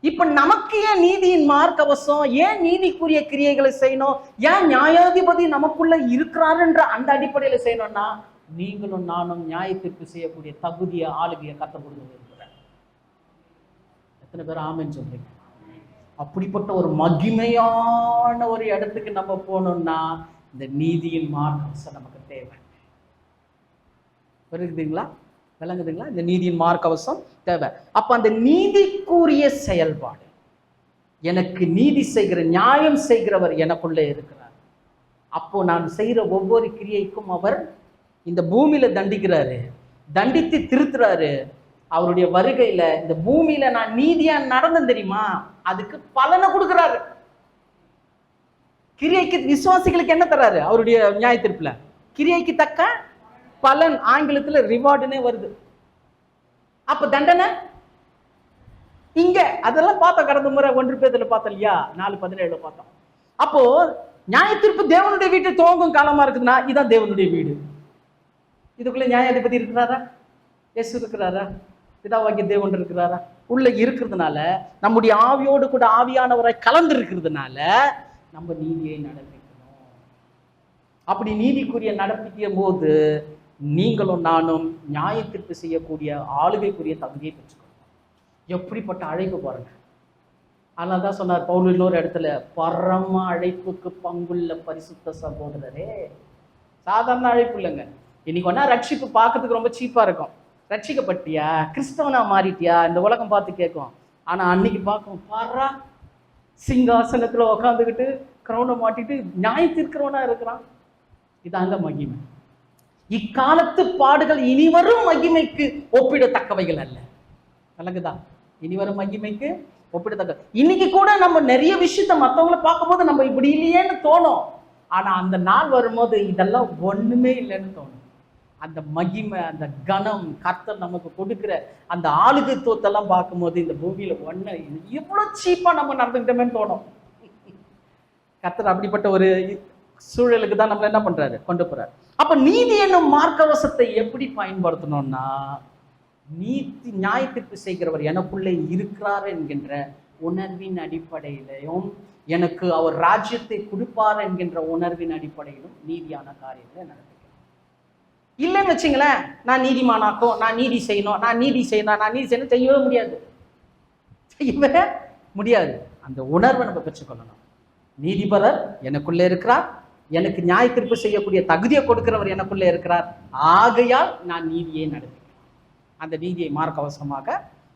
இப்ப நமக்கு ஏன் நீதியின் மார்க்கவசம், ஏன் நீதிக்குரிய கிரியைகளை செய்யணும், ஏன் நியாயாதிபதி நமக்குள்ள இருக்கிறாருன்ற அந்த அடிப்படையில செய்யணும்னா, நீங்களும் நானும் நியாய தீர்ப்பு செய்யக்கூடிய தகுதியை ஆளுகையை கத்த கொடுத்து இருக்கிறார். எத்தனை பேர் ஆமென் சொல்றீங்க? அப்படிப்பட்ட ஒரு மகிமையான ஒரு இடத்துக்கு நம்ம போகணும்னா இந்த நீதியின் மார்க்கவசம் நமக்கு தேவை. புரியுதுங்களா? விளங்குதுங்களா? இந்த நீதியின் மார்க்கவசம் தேவை. அப்ப அந்த நீதிக்குரிய செயல்பாடு, எனக்கு நீதி செய்கிற நியாயம் செய்கிறவர் எனக்குள்ளே இருக்கிறார். அப்போ நான் செய்கிற ஒவ்வொரு கிரியைக்கும் அவர் இந்த பூமியில தண்டிக்கிறாரு, தண்டித்து திருத்துறாரு. அவருடைய வருகையில இந்த பூமியில நான் நீதியா நடந்தேன் தெரியுமா, அதுக்கு பலனை கொடுக்கிறாரு. கிரியைக்கு விசுவாசிகளுக்கு என்ன தர்றாரு? அவருடைய நியாய தீர்ப்புல கிரியைக்கு தக்க பலன், ஆங்கிலத்துல ரிவார்டுனே வருது. அப்ப தண்டனை இங்க, அதெல்லாம் பார்த்தோம் கடந்த முறை 1 பேதுல பார்த்தோம் இல்லையா, 4:17 பார்த்தோம். அப்போ நியாயத்தீர்ப்பு தேவனுடைய வீட்டை துவங்கும் காலமா இருக்குதுன்னா இதுதான் தேவனுடைய வீடு. இதுக்குள்ள நியாயாதிபதி இருக்கிறாரா? இயேசு இருக்கிறாரா? பிதாவாகிய தேவன் இருக்கிறாரா? உள்ள இருக்கிறதுனால நம்முடைய ஆவியோடு கூட ஆவியானவரை கலந்து இருக்கிறதுனால நம்ம நீதியை நடப்பிக்கணும். அப்படி நீதிக்குரிய நடப்பிக்கும் போது நீங்களும் நானும் நியாயத்தீர்ப்பு செய்யக்கூடிய ஆளுகைக்குரிய தகுதியை பெற்றுக்கணும். எப்படிப்பட்ட அழைப்பு பாருங்க. அதனால தான் சொன்னார் பவுல் இன்னொரு இடத்துல, பரம அழைப்புக்கு பங்குள்ள பரிசுத்த சகோதரரே. சாதாரண அழைப்பு இல்லைங்க. இன்னைக்கு ஒன்னா ரட்சிப்பு பார்க்கறதுக்கு ரொம்ப சீப்பா இருக்கும். ரட்சிக்கப்பட்டியா, கிறிஸ்தவனா மாறிட்டியா, இந்த உலகம் பார்த்து கேட்கும். ஆனா அன்னைக்கு பார்க்கும், பாரா சிங்காசனத்துல உக்காந்துக்கிட்டு கிரௌண்டை மாட்டிட்டு நியாயத்தீர்க்கிறவனா இருக்கிறான். இதாங்க மகிமை. இக்காலத்து பாடுகள் இனிவரும் மகிமைக்கு ஒப்பிடத்தக்கவைகள் அல்ல. விளங்குதா? இனிவரும் மகிமைக்கு ஒப்பிடத்தக்க. இன்னைக்கு கூட நம்ம நிறைய விஷயத்த மற்றவங்கள பார்க்கும்போது நம்ம இப்படி இல்லையேன்னு தோணும். ஆனா அந்த நாள் வரும்போது இதெல்லாம் ஒண்ணுமே இல்லைன்னு தோணும். அந்த மகிமை, அந்த கனம், கர்த்தர் நமக்கு கொடுக்கிற அந்த ஆளுகைத்துவத்தெல்லாம் பார்க்கும்போது இந்த பூமியில ஒண்ணு இவ்வளவு சீப்பா நம்ம நடந்துக்கிட்டோமேன்னு தோணும். கர்த்தர் அப்படிப்பட்ட ஒரு சூழலுக்கு தான் நம்மள என்ன பண்றாரு, கொண்டு போறாரு. அப்ப நீதி என்னும் மார்க்கவசத்தை எப்படி பயன்படுத்தணும்னா, நீதி நியாயத்தீர்ப்பு செய்கிறவர் எனக்குள்ளே இருக்கிறார் என்கின்ற உணர்வின் அடிப்படையிலையும், எனக்கு அவர் ராஜ்யத்தை கொடுப்பார் என்கின்ற உணர்வின் அடிப்படையிலும் நீதியான காரியங்களை நடத்துகிறேன். இல்லைன்னு வச்சுங்களேன், நான் நீதிமானாக்கும், நான் நீதி செய்யணும், நான் நீதி செய்யணும் செய்யவே முடியாது. அந்த உணர்வை நம்ம பெற்றுக்கொள்ளணும். நீதிபரர் எனக்குள்ளே இருக்கிறார், எனக்கு நியாயத்தீர்ப்பு செய்யக்கூடிய தகுதியை கொடுக்கிறவர் எனக்குள்ளே இருக்கிறார், ஆகையால் நான் நீதியை நடத்துகிறேன். அந்த நீதியை மார்க்கவசமாக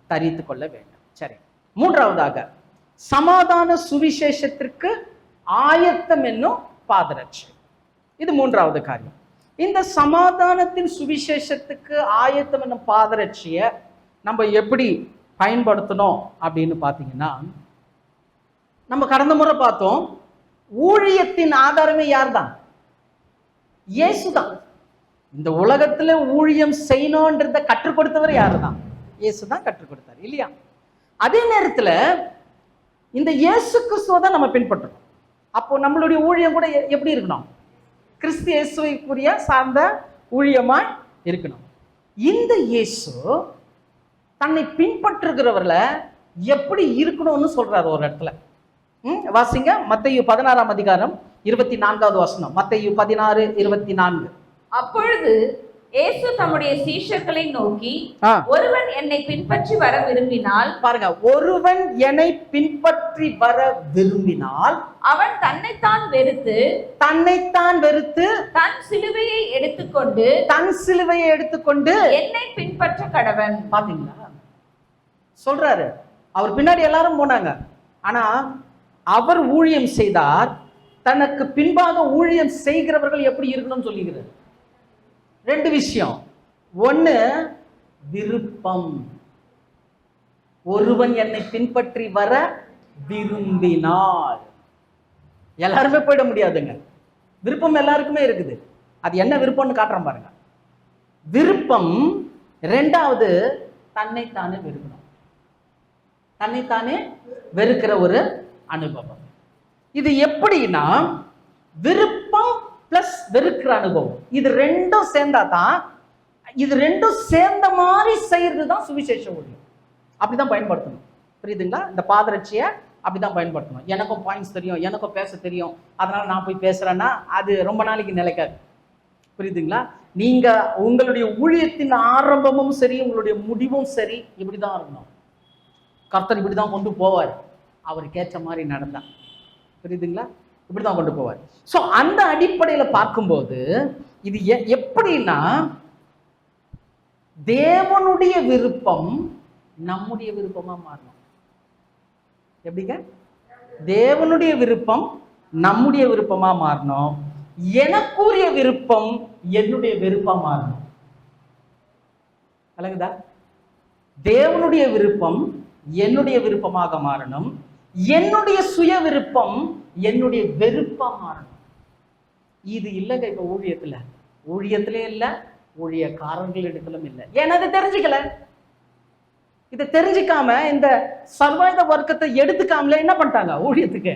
தரித்து கொள்ள வேண்டும். சரி, மூன்றாவதாக சமாதான சுவிசேஷத்திற்கு ஆயத்தம் என்னும் பாதரட்சை. இது மூன்றாவது காரியம். இந்த சமாதானத்தின் சுவிசேஷத்துக்கு ஆயத்தம் என்னும் பாதரட்சியை நம்ம எப்படி பயன்படுத்தணும் அப்படின்னு பார்த்தீங்கன்னா, நம்ம கடந்த முறை பார்த்தோம், ஊழியத்தின் ஆதாரமே யார் தான்? இயேசுதான். இந்த உலகத்துல ஊழியம் செய்யணும்ன்றத கற்றுக் கொடுத்தவர் யாரு தான்? இயேசுதான் கற்றுக் கொடுத்தார் இல்லையா? அதே நேரத்துல இந்த இயேசு கிறிஸ்துவை தான் நம்ம பின்பற்றணும். அப்போ நம்மளுடைய ஊழியம் கூட எப்படி இருக்கணும்? கிறிஸ்து இயேசுக்குரிய சார்ந்த ஊழியமாய் இருக்கணும். இந்த இயேசு தன்னை பின்பற்றுகிறவர்களை எப்படி இருக்கணும்னு சொல்றாரு ஒரு இடத்துல. வாசிங்க, மத்தேயு 16ஆம் அதிகாரம் 24வது வசனம். மத்தேயு 16:24. அப்பொழுது இயேசு தம்முடைய சீஷர்களை நோக்கி, ஒருவன் என்னை பின்பற்றி வர விரும்பினால், பாருங்க, ஒருவன் என்னை பின்பற்றி வர விரும்பினால் அவன் தன்னைத்தான் வெறுத்து தன் சிலுவையை எடுத்துக்கொண்டு என்னை பின்பற்ற கடவன். பாத்தீங்களா சொல்றாரு. அவர் பின்னாடி எல்லாரும் போனாங்க, ஆனா அவர் ஊழியம் செய்தார். தனக்கு பின்பாக ஊழியம் செய்கிறவர்கள் எப்படி இருக்கணும்னு சொல்லிக்கிறார். ரெண்டு விஷயம். ஒண்ணு விருப்பம். ஒருவன் என்னை பின்பற்றி வர விரும்பினால், எல்லாருமே போயிட முடியாதுங்க. விருப்பம் எல்லாருக்குமே இருக்குது. அது என்ன விருப்பம்னு காட்டுறேன் பாருங்க. விருப்பம். ரெண்டாவது தன்னைத்தானே வெறுக்கணும். தன்னைத்தானே வெறுக்கிற ஒரு அனுபவம். இது எப்படின்னா, விருப்பம் பிளஸ் வெறுக்கிற அனுபவம், இது ரெண்டும் சேர்ந்தா தான், இது ரெண்டும் சேர்ந்த மாதிரி செய்யறது தான் சுவிசேஷ ஊழியம். அப்படிதான் பயன்படுத்தணும். புரியுதுங்களா? இந்த பாதரட்சியை அப்படிதான் பயன்படுத்தணும். எனக்கும் பாயிண்ட்ஸ் தெரியும், எனக்கும் பேச தெரியும், அதனால நான் போய் பேசுறேன்னா அது ரொம்ப நாளைக்கு நிலைக்காது. புரியுதுங்களா? நீங்க உங்களுடைய ஊழியத்தின் ஆரம்பமும் சரி, உங்களுடைய முடிவும் சரி, இப்படிதான் இருக்கணும். கர்த்தர் இப்படிதான் கொண்டு போவார், அவருக்கு ஏற்ற மாதிரி நடந்தா. புரியுதுங்களா? இப்படிதான் கொண்டு போவார். ஸோ அந்த அடிப்படையில் பார்க்கும்போது இது எப்படின்னா, தேவனுடைய விருப்பம் நம்முடைய விருப்பமா மாறணும். எப்படிங்க? தேவனுடைய விருப்பம் நம்முடைய விருப்பமா மாறணும். எனக்குரிய விருப்பம் என்னுடைய விருப்பம் மாறணும். விளங்குதா? தேவனுடைய விருப்பம் என்னுடைய விருப்பமாக மாறணும். என்னுடைய சுய விருப்பம் என்னுடைய வெறுப்பா மாறணும். இது இல்லைங்க இப்ப ஊழியத்திலே இல்லை, ஊழியக்காரர்களிடத்திலும் இல்லை. ஏன்னா அதை தெரிஞ்சுக்கல. இதை தெரிஞ்சுக்காம இந்த சர்வாயுத வர்க்கத்தை எடுத்துக்காமல என்ன பண்ணிட்டாங்க? ஊழியத்துக்கு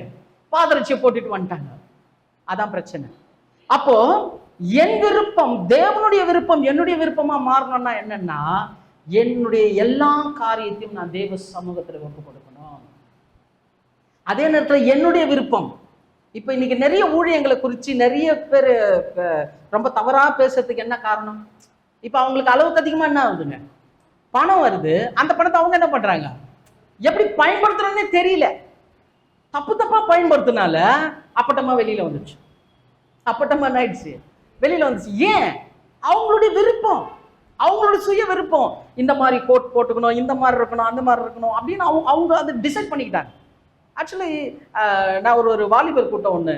பாதரட்சியை போட்டுட்டு வந்துட்டாங்க. அதான் பிரச்சனை. அப்போ என் விருப்பம் தேவனுடைய விருப்பம் என்னுடைய விருப்பமா மாறணும்னா என்னன்னா, என்னுடைய எல்லா காரியத்தையும் நான் தேவ சமூகத்துல ஒப்பு கொடுக்கணும். அதே நேரத்தில் என்னுடைய விருப்பம். இப்ப இன்னைக்கு நிறைய ஊழியங்களை குறித்து நிறைய பேர் ரொம்ப தவறா பேசுறதுக்கு என்ன காரணம்? இப்ப அவங்களுக்கு அளவுக்கு அதிகமா என்ன ஆகுதுங்க, பணம் வருது. அந்த பணத்தை அவங்க என்ன பண்றாங்க, எப்படி பயன்படுத்துறோன்னே தெரியல. தப்பு தப்பா பயன்படுத்தினால அப்பட்டமா வெளியில வந்துச்சு. அப்பட்டமா என்ன ஆயிடுச்சு, வெளியில வந்துச்சு. ஏன்? அவங்களுடைய விருப்பம், அவங்களுடைய சுய விருப்பம். இந்த மாதிரி கோட் போட்டுக்கணும், இந்த மாதிரி இருக்கணும், அந்த மாதிரி இருக்கணும் அப்படின்னு அவங்க அதை டிசைட் பண்ணிக்கிட்டாங்க. ஆக்சுவலி நான் ஒரு வாலிபர் கூட்டம் ஒன்று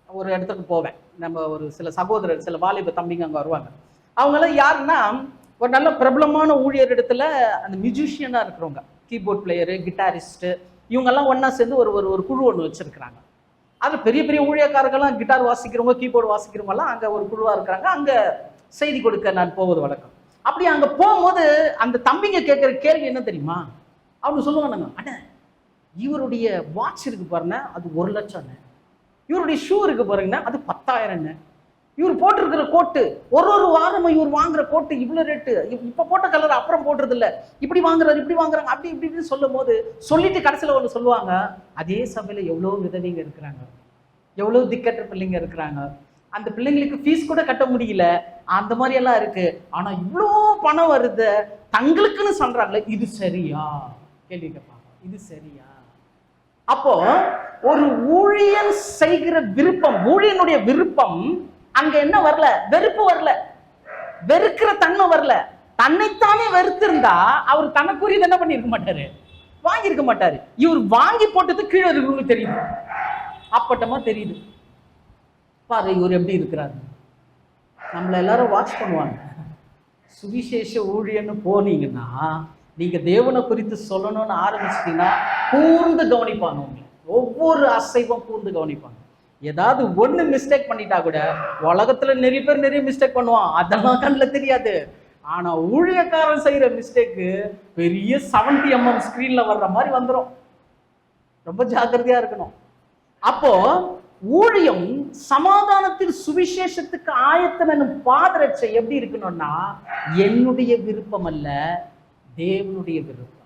ஒரு இடத்துக்கு போவேன். நம்ம ஒரு சில சகோதரர், சில வாலிபர் தம்பிங்க அங்கே வருவாங்க. அவங்கெல்லாம் யாருன்னா, ஒரு நல்ல பிரபலமான ஊழியர் இடத்துல அந்த மியூசிஷியனாக இருக்கிறவங்க, கீபோர்ட் பிளேயரு, கிட்டாரிஸ்ட்டு, இவங்கெல்லாம் ஒன்றா சேர்ந்து ஒரு குழு ஒன்று வச்சுருக்கிறாங்க. அதில் பெரிய பெரிய ஊழியக்காரர்கள்லாம், கிட்டார் வாசிக்கிறவங்க, கீபோர்டு வாசிக்கிறவங்கலாம் அங்கே ஒரு குழுவாக இருக்கிறாங்க. அங்கே செய்தி கொடுக்க நான் போவது வழக்கம். அப்படி அங்கே போகும்போது அந்த தம்பிங்க கேட்குற கேள்வி என்ன தெரியுமா? அவங்க சொல்லுவாங்க, அண்ணா இவருடைய வாட்ச் இருக்கு பாருங்க, அது 1 லட்சம். இவருடைய ஷூ இருக்கு பாருங்கன்னா அது 10,000. இவர் போட்டிருக்கிற கோட்டு, ஒரு வாரமும் இவர் வாங்குற கோட்டு இவ்வளோ ரேட்டு, இப்போ போட்ட கலர் அப்புறம் போடுறது இல்லை, இப்படி வாங்குறாரு, இப்படி வாங்குறாங்க, அப்படி இப்படி சொல்லும் போது சொல்லிட்டு கடைசியில் ஒன்று சொல்லுவாங்க, அதே சபையில் எவ்வளோ விதவைங்க இருக்கிறாங்க, எவ்வளோ திக்கற்ற பிள்ளைங்க இருக்கிறாங்க, அந்த பிள்ளைங்களுக்கு ஃபீஸ் கூட கட்ட முடியல, அந்த மாதிரி எல்லாம் இருக்கு. ஆனால் இவ்வளோ பணம் வருது தங்களுக்குன்னு சொல்றாங்களே, இது சரியா? கேள்வி கேட்பாங்க, இது சரியா? அப்போ ஒரு ஊழியன் செய்கிற விருப்பம், ஊழியனுடைய விருப்பம் அங்க என்ன வரல, வெறுப்பு வரல, வெறுக்கிற தன்மை வரல. தன்னைத்தானே வெறுத்திருந்தா அவர் தனக்குரியது என்ன பண்ணிருக்க மாட்டாரு, வாங்கியிருக்க மாட்டாரு. இவர் வாங்கி போட்டது கீழே இருக்கிறவங்களுக்கு தெரியுது, அப்பட்டமா தெரியுது. பாரு இவர் எப்படி இருக்கிறாரு. நம்மள எல்லாரும் வாட்ச் பண்ணுவாங்க. சுவிசேஷ ஊழியன்னு போனீங்கன்னா, நீங்க தேவனை குறித்து சொல்லணும்னு ஆரம்பிச்சிட்டீங்கன்னா கூர்ந்து கவனிப்பாங்க. உங்களை ஒவ்வொரு அசைவும் கூர்ந்து கவனிப்பாங்க. ஏதாவது ஒண்ணு மிஸ்டேக் பண்ணிட்டா கூட, உலகத்துல நிறைய பேர் நிறைய மிஸ்டேக் பண்ணுவான், அதெல்லாம் கண்ணில் தெரியாது. ஆனா ஊழியக்காரன் செய்யற மிஸ்டேக்கு பெரிய 70 mm ஸ்கிரீன்ல வர்ற மாதிரி வந்துடும். ரொம்ப ஜாக்கிரதையா இருக்கணும். அப்போ ஊழியம் சமாதானத்தின் சுவிசேஷத்துக்கு ஆயத்தம் என்னும் பாதரட்சை எப்படி இருக்கணும்னா, என்னுடைய விருப்பம் அல்ல, தேவனுடைய விருப்பம்.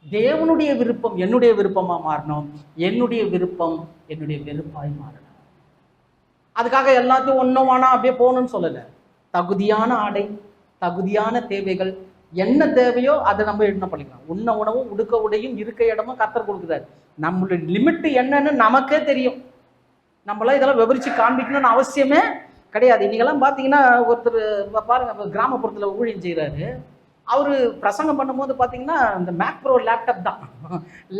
தேவனுடைய விருப்பம் என்னுடைய விருப்பமா மாறணும், என்னுடைய விருப்பம் என்னுடைய வெறுப்பாய் மாறணும். அதுக்காக எல்லாத்தையும் ஒன்றும் வேணா அப்படியே போகணும்னு சொல்லல. தகுதியான ஆடை, தகுதியான தேவைகள், என்ன தேவையோ அதை நம்ம என்ன பண்ணிக்கலாம். உண்ண உணவும் உடுக்க உடையும் இருக்க இடமும் கர்த்தர் கொடுக்குறாரு. நம்மளுடைய லிமிட் என்னன்னு நமக்கே தெரியும். நம்மளாம் இதெல்லாம் விவரிச்சு காண்பிக்கணும்னு அவசியமே கிடையாது. இன்னைக்கெல்லாம் பார்த்தீங்கன்னா, ஒருத்தர் பாருங்க கிராமப்புறத்தில் ஊழியம் செய்கிறாரு. அவரு பிரசங்கம் பண்ணும்போது பார்த்தீங்கன்னா இந்த மேக் ப்ரோ லேப்டாப் தான்,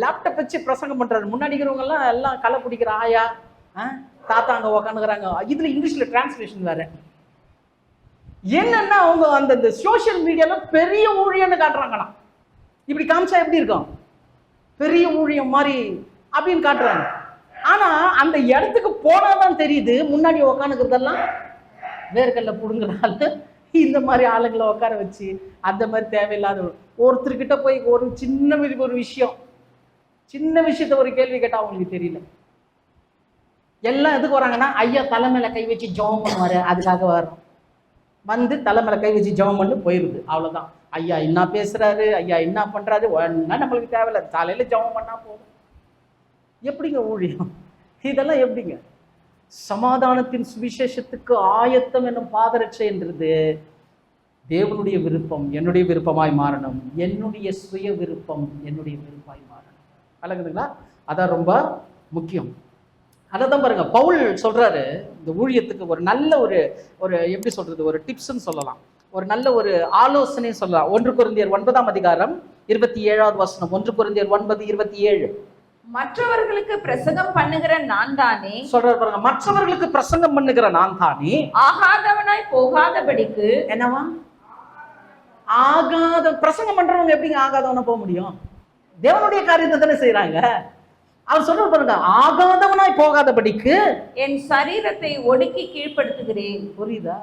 லேப்டாப் வச்சு பிரசங்கம் பண்றாரு. முன்னாடி இருக்கிறவங்கெல்லாம் எல்லாம் களை பிடிக்கிற ஆயா, தாத்தா அங்கே உக்காந்துக்கிறாங்க. இதுல இங்கிலீஷ்ல டிரான்ஸ்லேஷன் வேற. என்னன்னா அவங்க அந்த சோசியல் மீடியால பெரிய ஊழியன்னு காட்டுறாங்களாம். இப்படி காமிச்சா எப்படி இருக்கும், பெரிய ஊழியம் மாதிரி அப்படின்னு காட்டுறாங்க. ஆனா அந்த இடத்துக்கு போனாதான் தெரியுது, முன்னாடி உக்காந்துக்கிறதெல்லாம் வேர்க்கல்ல புடுங்குறாள். இந்த மாதிரி ஆளுங்களை உட்கார வச்சு அந்த மாதிரி தேவையில்லாத ஒருத்தர்கிட்ட போய் ஒரு சின்ன விஷயத்த ஒரு கேள்வி கேட்டா அவங்களுக்கு தெரியல. எல்லாம் எதுக்கு வராங்கன்னா, ஐயா தலைமையில கை வச்சு ஜெபம் பண்ணுவாரு, அதுக்காக வரோம். வந்து தலைமையில கை வச்சு ஜெபம் பண்ணி போயிருது, அவ்வளவுதான். ஐயா என்ன பேசுறாரு, ஐயா என்ன பண்றாரு ஒன்னா நம்மளுக்கு தேவையில்லை, தலையில ஜெபம் பண்ணா போதும். எப்படிங்க ஊழியம் இதெல்லாம்? எப்படிங்க சமாதானத்தின் சுவிசேஷத்துக்கு ஆயத்தம் என்னும் பாதரட்சை என்றது தேவனுடைய விருப்பம் என்னுடைய விருப்பமாய் மாறணும், என்னுடைய சுய விருப்பம் என்னுடைய விருப்பமாய் மாறணும். அழகுதுங்களா? அதான் ரொம்ப முக்கியம். அதான் பாருங்க, பவுல் சொல்றாரு இந்த ஊழியத்துக்கு ஒரு நல்ல ஒரு எப்படி சொல்றது, ஒரு டிப்ஸ்ன்னு சொல்லலாம், ஒரு நல்ல ஒரு ஆலோசனை சொல்லலாம். 1 கொரிந்தியர் 9:27 1 கொரிந்தியர் 9:27. மற்றவர்களுக்கு பிரசங்கம் பண்ணுகிற நான் தானே, சொல்றாரு பாருங்க, மற்றவர்களுக்கு பிரசங்கம் பண்ணுகிற நான் தானே ஆகாதவனாய் போகாதபடிக்கு. என்னவா? ஆகாத பிரசங்கம் பண்றவங்க எப்படிங்க ஆகாதவனா போக முடியும்? தேவனுடைய காரியத்தை தானே செய்யறாங்க. அவர் சொல்ற பாருங்க, ஆகாதவனாய் போகாதபடிக்கு என் சரீரத்தை ஒடுக்கி கீழ்ப்படுத்துகிறேன். புரியுதா?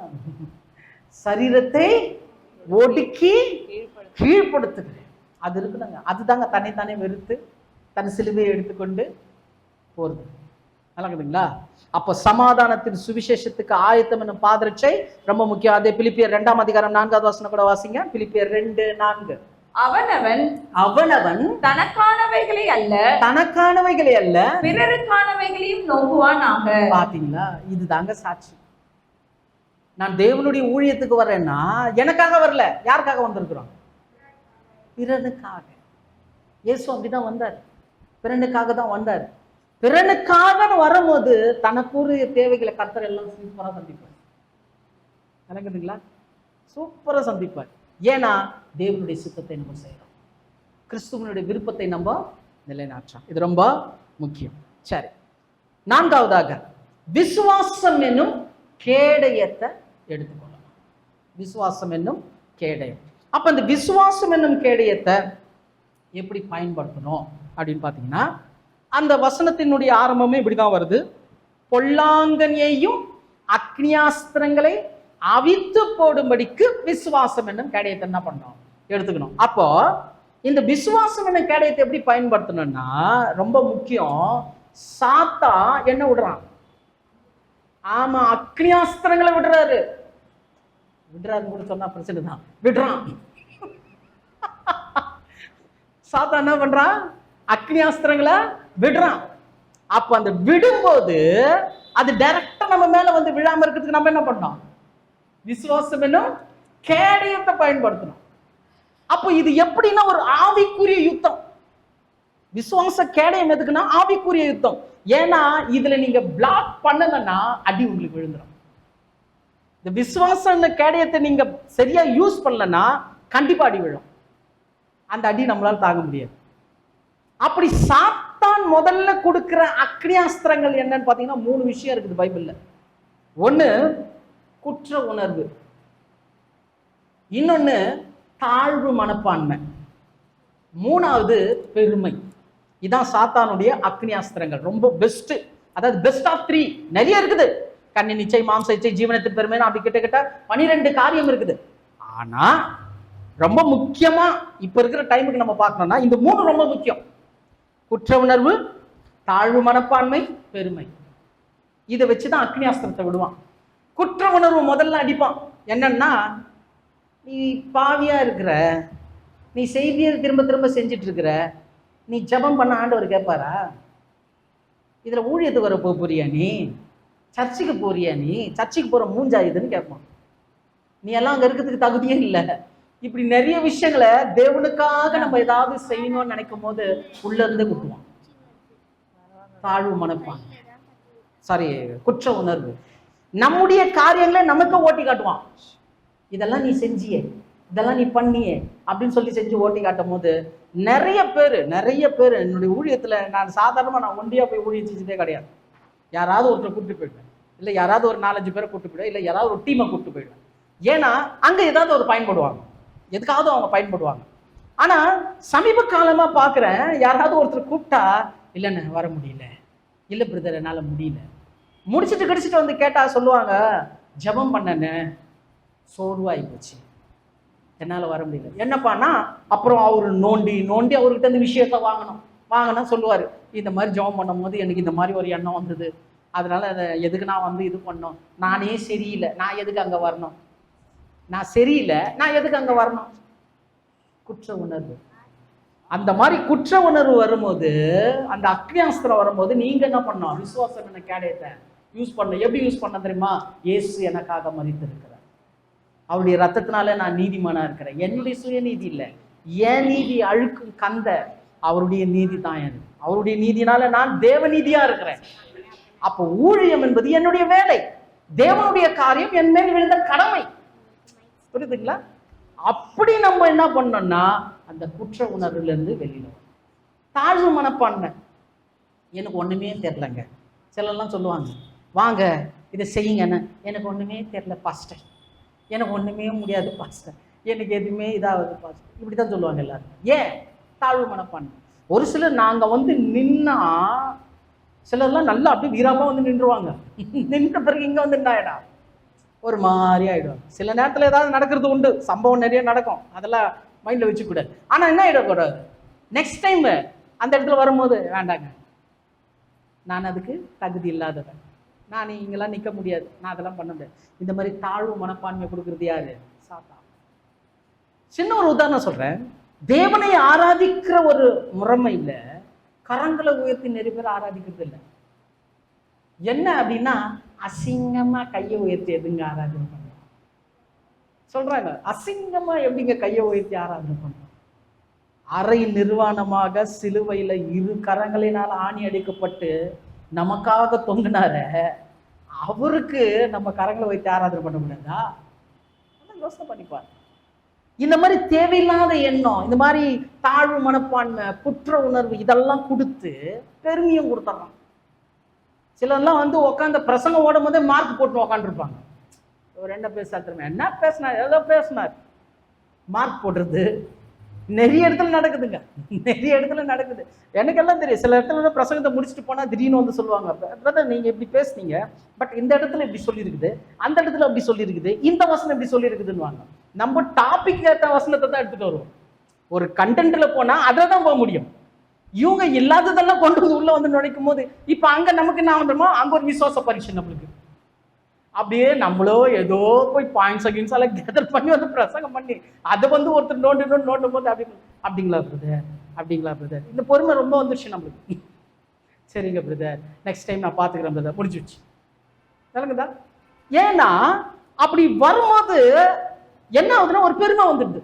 சரீரத்தை ஒடுக்கி கீழ்ப்படுத்துகிறேன். அது இருக்குதாங்க, அதுதாங்க தன்னைத்தானே வெறுத்து தன் சிலுவையை எடுத்துக்கொண்டு போறது. நடக்குதுங்களா? அப்போ சமாதானத்தின் சுவிசேஷத்துக்கு ஆயத்தம் என்னும் பாதரட்சை ரொம்ப முக்கியம். அதே பிலிப்பியர் 2ஆம் அதிகாரம் 4வது வசனம் கூட வாசிங்க. பிலிப்பியர் 2:4. அவனவன் தனக்கானவைகளை அல்ல பிறருக்கானவைகளையும் நோக்குவானாக. பாத்தீங்களா? இதுதாங்க சாட்சி. நான் தேவனுடைய ஊழியத்துக்கு வர்றேன்னா எனக்காக வரல. யாருக்காக வந்திருக்கிறோம்? பிறனுக்காக. இயேசு அப்படிதான் வந்தார், பிறனுக்காக தான் வந்தார். பிறனுக்காக வரும்போது தனக்குரிய தேவைகளை கர்த்தர் எல்லாம் சூப்பரா சந்திப்பார். நடக்குதுங்களா? சூப்பரா சந்திப்பார். ஏன்னா தேவனுடைய சித்தத்தை நம்ம செய்யறோம், கிறிஸ்துவனுடைய விருப்பத்தை நம்ம நிலைநாட்டுறோம். இது ரொம்ப முக்கியம். சரி, 4வதாக விசுவாசம் என்னும் கேடயத்தை எடுத்துக்கொள்ளலாம். விசுவாசம் என்னும் கேடயம். அப்ப இந்த விசுவாசம் என்னும் கேடயத்தை எப்படி பயன்படுத்தணும் அப்படின்னு பார்த்தீங்கன்னா, அந்த வசனத்தினுடைய ஆரம்பமே இப்படிதான் வருது. பொல்லாங்கனையும் அக்னியாஸ்திரங்களை அவித்து போடும்படிக்கு விசுவாசம் என்னும் கேடயத்தை என்ன பண்ணணும்? எடுத்துக்கணும். அப்போ இந்த விசுவாசம் என்னும் கேடயத்தை எப்படி பயன்படுத்தணும்னா ரொம்ப முக்கியம். சாத்தா என்ன விடுறான்? ஆமா, அக்னியாஸ்திரங்களை விடுறாருன்னு கூட சொன்னா பிரச்சனை தான். விடுறான். சாத்தா என்ன பண்றான்? அக்னியாஸ்திரங்களை விடுறான். அப்ப அந்த விடும்போது அது டைரக்டா நம்ம மேல வந்து விழாம இருக்கிறதுக்கு நம்ம என்ன பண்ணோம்? விசுவாசம் என்னும் கேடயத்தை பயன்படுத்தணும். அப்போ இது எப்படின்னா ஒரு ஆவிக்குரிய யுத்தம். விசுவாச கேடயம் எதுக்குன்னா ஆவிக்குரிய யுத்தம். ஏன்னா இதுல நீங்க பிளாக் பண்ணலன்னா அடி உங்களுக்கு விழுந்துடும். இந்த விசுவாச கேடயத்தை நீங்க சரியா யூஸ் பண்ணலன்னா கண்டிப்பா அடி விழும். அந்த அடி நம்மளால தாங்க முடியாது. அப்படி சாத்தான் முதல்ல கொடுக்கிற அக்னியாஸ்திரங்கள் என்னன்னு பாத்தீங்கன்னா 3 விஷயம் இருக்குது பைபிள்ல. ஒண்ணு குற்ற உணர்வு, இன்னொன்னு தாழ்வு மனப்பான்மை, 3வது பெருமை. இதான் சாத்தானுடைய அக்னியாஸ்திரங்கள். ரொம்ப பெஸ்ட், அதாவது பெஸ்ட் ஆஃப் 3. நிறைய இருக்குது. கண்ணின் இச்சை, மாம்ச இச்சை, ஜீவனத்தின் பெருமை, அப்படி கிட்ட 12 காரியம் இருக்குது. ஆனா ரொம்ப முக்கியமா இப்ப இருக்கிற டைமுக்கு நம்ம பார்க்கணும்னா இந்த 3 ரொம்ப முக்கியம். குற்ற உணர்வு, தாழ்வு மனப்பான்மை, பெருமை. இதை வச்சுதான் அக்னியாஸ்திரத்தை விடுவான். குற்ற உணர்வு முதல்ல அடிப்பான். என்னன்னா, நீ பாவியா இருக்கிற, நீ செய்தியை திரும்ப திரும்ப செஞ்சுட்டு இருக்கிற, நீ ஜெபம் பண்ண ஆண்டவர் கேட்பாரா? இதுல ஊழியத்துக்கு வர போறியா? நீ சர்ச்சுக்கு போறியா? நீ சர்ச்சுக்கு போற மூஞ்சா இதுன்னு கேட்பான். நீ எல்லாம் அங்க இருக்கிறதுக்கு தகுதியே இல்லை. இப்படி நிறைய விஷயங்களை தேவனுக்காக நம்ம ஏதாவது செய்யணும்னு நினைக்கும் போது உள்ள இருந்து குட்டுவான். தாழ்வு மனப்பான், குற்ற உணர்வு. நம்முடைய காரியங்களை நமக்கு ஓட்டி காட்டுவான். இதெல்லாம் நீ செஞ்சியே, இதெல்லாம் நீ பண்ணியே அப்படின்னு சொல்லி செஞ்சு ஓட்டி காட்டும் போது நிறைய பேர் என்னுடைய ஊழியத்துல நான் சாதாரணமா நான் ஒண்டியா போய் ஊழியம் செஞ்சதே கிடையாது. யாராவது ஒருத்தரை கூப்பிட்டு போயிடுவேன், இல்லை யாராவது ஒரு 4-5 பேரை கூப்பிட்டு போயிடுவேன், இல்லை யாராவது ஒரு டீமை கூப்பிட்டு போயிடுவேன். ஏன்னா அங்க ஏதாவது ஒரு பயன்படுவாங்க, எதுக்காவது அவங்க பயன்படுவாங்க. ஆனா சமீப காலமா பாக்குறேன், யாராவது ஒருத்தர் கூப்பிட்டா இல்லைண்ணே வர முடியல, இல்லை பிரதர் என்னால முடியல, முடிச்சுட்டு கடிச்சிட்டு வந்து கேட்டா சொல்லுவாங்க, ஜெபம் பண்ணனே சோர்வாகி போச்சு, என்னால வர முடியல. என்னப்பான்னா அப்புறம் அவரு நோண்டி அவர்கிட்ட இந்த விஷயத்த வாங்கினா சொல்லுவாரு, இந்த மாதிரி ஜெபம் பண்ணும் போது எனக்கு இந்த மாதிரி ஒரு எண்ணம் வந்தது, அதனால அதை எதுக்கு நான் வந்து இது பண்ணோம், நானே சரியில்லை, நான் எதுக்கு அங்க வரணும், நான் சரியில்லை, நான் எதுக்கு அங்க வரணும். குற்ற உணர்வு. அந்த மாதிரி குற்ற உணர்வு வரும்போது, அந்த அக்னியாஸ்திரம் வரும்போது நீங்க என்ன பண்ணணும்? விசுவாசம் என்ன கேடயத்தை யூஸ் பண்ணணும். எப்படி யூஸ் பண்ண தெரியுமா? இயேசு எனக்காக மரித்திருக்கிறார், அவருடைய ரத்தத்தினால நான் நீதிமானா இருக்கிறேன். என்னுடைய சுயநீதி இல்லை, என் நீதி அழுக்கும் கந்த அவருடைய நீதி தான் எனக்கு. அவருடைய நீதினால நான் தேவநீதியா இருக்கிறேன். அப்போ ஊழியம் என்பது என்னுடைய வேலை, தேவனுடைய காரியம், என் மேல் விழுந்த கடமை. புரியுதுங்களா? அப்படி நம்ம என்ன பண்ணோம்னா அந்த குற்ற உணர்வுல இருந்து வெளியில வரும். தாழ்வு மனப்பான்மை, எனக்கு ஒண்ணுமே தெரியலங்க. சிலர்லாம் சொல்லுவாங்க, வாங்க இதை செய்யுங்கன்னு, எனக்கு ஒண்ணுமே தெரியல பாஸ்டர், எனக்கு ஒண்ணுமே முடியாது பாஸ்டர், எனக்கு எதுவுமே இதாவது பாஸ்டர், இப்படிதான் சொல்லுவாங்க எல்லாரும். ஏன்? தாழ்வு மனப்பான்மை. ஒரு சிலர் நாங்க வந்து நின்னா, சிலர்லாம் நல்லா அப்படியே வீராப்பா வந்து நின்றுவாங்க. நின்ற பிறகு இங்க வந்து நின்னாயிடா ஒரு மாதிரி ஆயிடும். சில நேரத்துல ஏதாவது நடக்கிறது உண்டு, சம்பவம் நிறைய நடக்கும், அதெல்லாம் மைண்ட்ல வச்சுக்கூடாது. ஆனா என்ன ஆயிடக்கூடாது, நெக்ஸ்ட் டைம் அந்த இடத்துல வரும்போது வேண்டாங்க, நான் அதுக்கு தகுதி இல்லாதவன், நான் இங்கெல்லாம் நிற்க முடியாது, நான் அதெல்லாம் பண்ண முடியாது. இந்த மாதிரி தாழ்வு மனப்பான்மை கொடுக்கறது யாரு? சாத்தான். சின்ன ஒரு உதாரணம் சொல்றேன். தேவனை ஆராதிக்கிற ஒரு முறைமையில கரங்களை உயர்த்தி நிறைய பேர் ஆராதிக்கிறது இல்லை. என்ன அப்படின்னா, அசிங்கமா கையை உயர்த்தி எதுங்க ஆராதனை பண்ண சொல்றாங்க. அசிங்கமா எப்படிங்க கையை உயர்த்தி ஆராதனை பண்ண? அரை நிர்வாணமாக சிலுவையில 2 கரங்களினால் ஆணி அடிக்கப்பட்டு நமக்காக தொங்கினார அவருக்கு நம்ம கரங்களை வைத்து ஆராதனை பண்ண முடியாதா? யோசனை பண்ணிப்பார். இந்த மாதிரி தேவையில்லாத எண்ணம், இந்த மாதிரி தாழ்வு மனப்பான்மை, குற்ற உணர்வு இதெல்லாம் கொடுத்து பெருமையும் கொடுத்துட்றான். சிலர்லாம் வந்து உட்காந்து பிரசங்கம் ஓடும் போதே மார்க் போட்டு உக்காந்துருப்பாங்க. ஒரு என்ன பேசாத்திரமே, என்ன பேசினார், ஏதோ பேசினார், மார்க் போடுறது நிறைய இடத்துல நடக்குதுங்க. நிறைய இடத்துல நடக்குது. எனக்கெல்லாம் தெரியும். சில இடத்துல பிரசங்கத்தை முடிச்சுட்டு போனா திடீர்னு வந்து சொல்லுவாங்க, பிரதர் நீங்க இப்படி பேசுனீங்க, பட் இந்த இடத்துல இப்படி சொல்லியிருக்குது, அந்த இடத்துல அப்படி சொல்லியிருக்குது, இந்த வசனம் இப்படி சொல்லியிருக்குதுன்னு. நம்ம டாபிக் ஏற்ற வசனத்தை தான் எடுத்துட்டு வருவோம். ஒரு கண்டென்ட்ல போனா அதில் தான் போக முடியும். இவங்க இல்லாததெல்லாம் கொண்டு வந்து உள்ள வந்து நுழைக்கும் போது இப்ப அங்க நமக்கு என்ன வந்துடுமோ, அங்க ஒரு விசுவாச பரீட்சை நம்மளுக்கு. அப்படியே நம்மளோ ஏதோ போய் பாயிண்ட்ஸ் அகின்ஸ் எல்லாம் கேதர் பண்ணி வந்து பிரசங்கம் பண்ணி அதை வந்து ஒருத்தர் நோண்டும் போது அப்படிங்களா பிரதர், அப்படிங்களா பிரதர், இந்த பொறுமை ரொம்ப வந்துருச்சு நம்மளுக்கு. சரிங்க பிரதர், நெக்ஸ்ட் டைம் நான் பார்த்துக்கிறேன் பிரதர், முடிஞ்சிடுச்சு. சொல்லுங்கதா. ஏன்னா அப்படி வரும்போது என்ன ஆகுதுன்னா ஒரு பெருமை வந்துடுது.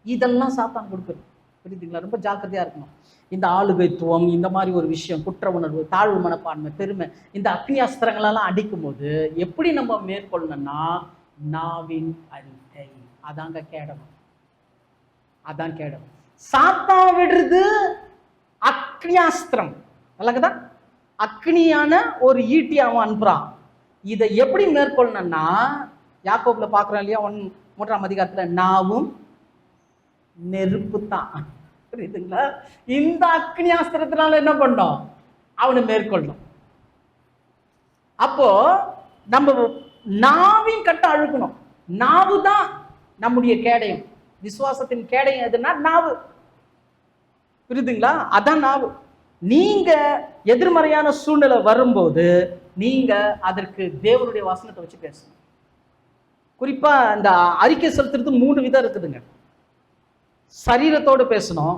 இதெல்லாம் சாத்தான் கொடுக்குது. புரியுதுங்களா? ரொம்ப ஜாக்கிரதையா இருக்கணும். இந்த ஆளுகைத்துவம், இந்த மாதிரி ஒரு விஷயம், குற்ற உணர்வு, தாழ்வு மனப்பான்மை, பெருமை, இந்த அக்னி அஸ்திரங்களெல்லாம் அடிக்கும் போது எப்படி நம்ம மேற்கொள்ளணும்னா, நாவின் அறிக்கை. அதாங்க கேடணும். அதான் கேடணும். சாத்தா விடுறது அக்னியாஸ்திரம். நல்லங்கதான். அக்னியான ஒரு ஈட்டி அவன் அனுப்புறான். இதை எப்படி மேற்கொள்ளணும்னா, யாக்கோப்ல பாக்குறோம் இல்லையா, 3ஆம் அதிகாரத்துல, நாவும் நெருப்பு தான். புரியுதுங்களா? இந்த அக்னியாஸ்திரத்தினால என்ன பண்ணோம், அவனை மேற்கொள்ளணும். அப்போ நம்ம நாவின் கட்ட அழுக்கணும். நாவு தான் நம்முடைய கேடயம். விசுவாசத்தின் கேடயம் எதுனா நாவு. புரியுதுங்களா? அதான் நாவு. நீங்க எதிர்மறையான சூழ்நிலை வரும்போது நீங்க அதற்கு தேவனுடைய வசனத்தை வச்சு பேசணும். குறிப்பா இந்த அறிக்கை செலுத்துறது 3 விதம் இருக்குதுங்க. சரீரத்தோடு பேசணும்,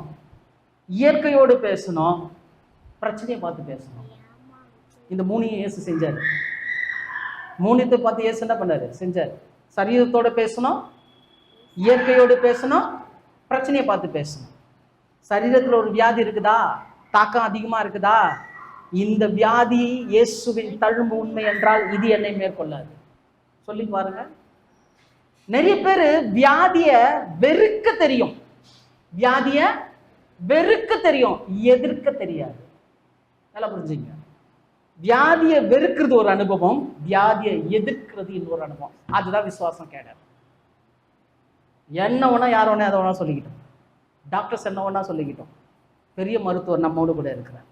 இயற்கையோடு பேசணும், பிரச்சனையை பார்த்து பேசணும். இந்த 3ஐயும் இயேசு செஞ்சார். 3ஐயும் பார்த்து இயேசு என்ன பண்ணாரு, செஞ்சார். சரீரத்தோடு பேசணும், இயற்கையோடு பேசணும், பிரச்சனையை பார்த்து பேசணும். சரீரத்தில் ஒரு வியாதி இருக்குதா, தாக்கம் அதிகமா இருக்குதா, இந்த வியாதி இயேசுவின் தழும்பு உண்மை என்றால் இது என்னை மேற்கொள்ளாது. சொல்லி பாருங்க. நிறைய பேர் வியாதிய வெறுக்க தெரியும், வியாதிய வெறுக்க தெரியும், எதிர்க்க தெரியாது. நல்லா புரிஞ்சுங்க. வியாதியை வெறுக்கிறது ஒரு அனுபவம், வியாதியை எதிர்க்கிறது இன்னொரு அனுபவம். அதுதான் விசுவாசம் கேடர். என்ன ஒண்ணா யார் ஒண்ணா அதை ஒன்றா சொல்லிக்கிட்டோம், டாக்டர்ஸ் என்ன ஒன்றா சொல்லிக்கிட்டோம், பெரிய மருத்துவர் நம்மோடு கூட இருக்கிறார்.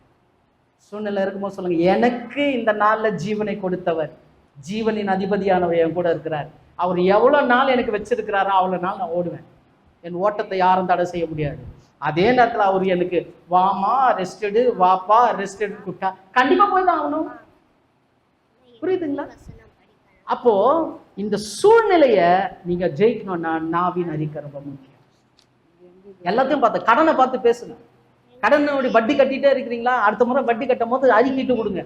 சூழ்நிலை இருக்கும்போது சொல்லுங்க, எனக்கு இந்த நாள்ல ஜீவனை கொடுத்தவர், ஜீவனின் அதிபதியானவர் என் கூட இருக்கிறார். அவர் எவ்வளவு நாள் எனக்கு வச்சிருக்கிறாரோ அவ்வளவு நாள் நான் ஓடுவேன். என் ஓட்டத்தை யாரும் தடை செய்ய முடியாது. அதே நேரத்தில் அவர் எனக்கு வாமா ரெஸ்டடு, வாப்பா ரெஸ்டடு கூப்பிட்டா கண்டிப்பா போய் தான் ஆகணும். புரியுதுங்களா? அப்போ இந்த சூழ்நிலைய நீங்க ஜெயிக்கணும்னா நாவின் அறிக்கை ரொம்ப முக்கியம். எல்லாத்தையும் பார்த்து, கடனை பார்த்து பேசுங்க. கடனுடைய வட்டி கட்டிட்டே இருக்கிறீங்களா, அடுத்த முறை வட்டி கட்டும் போது அறிக்கிட்டு கொடுங்க.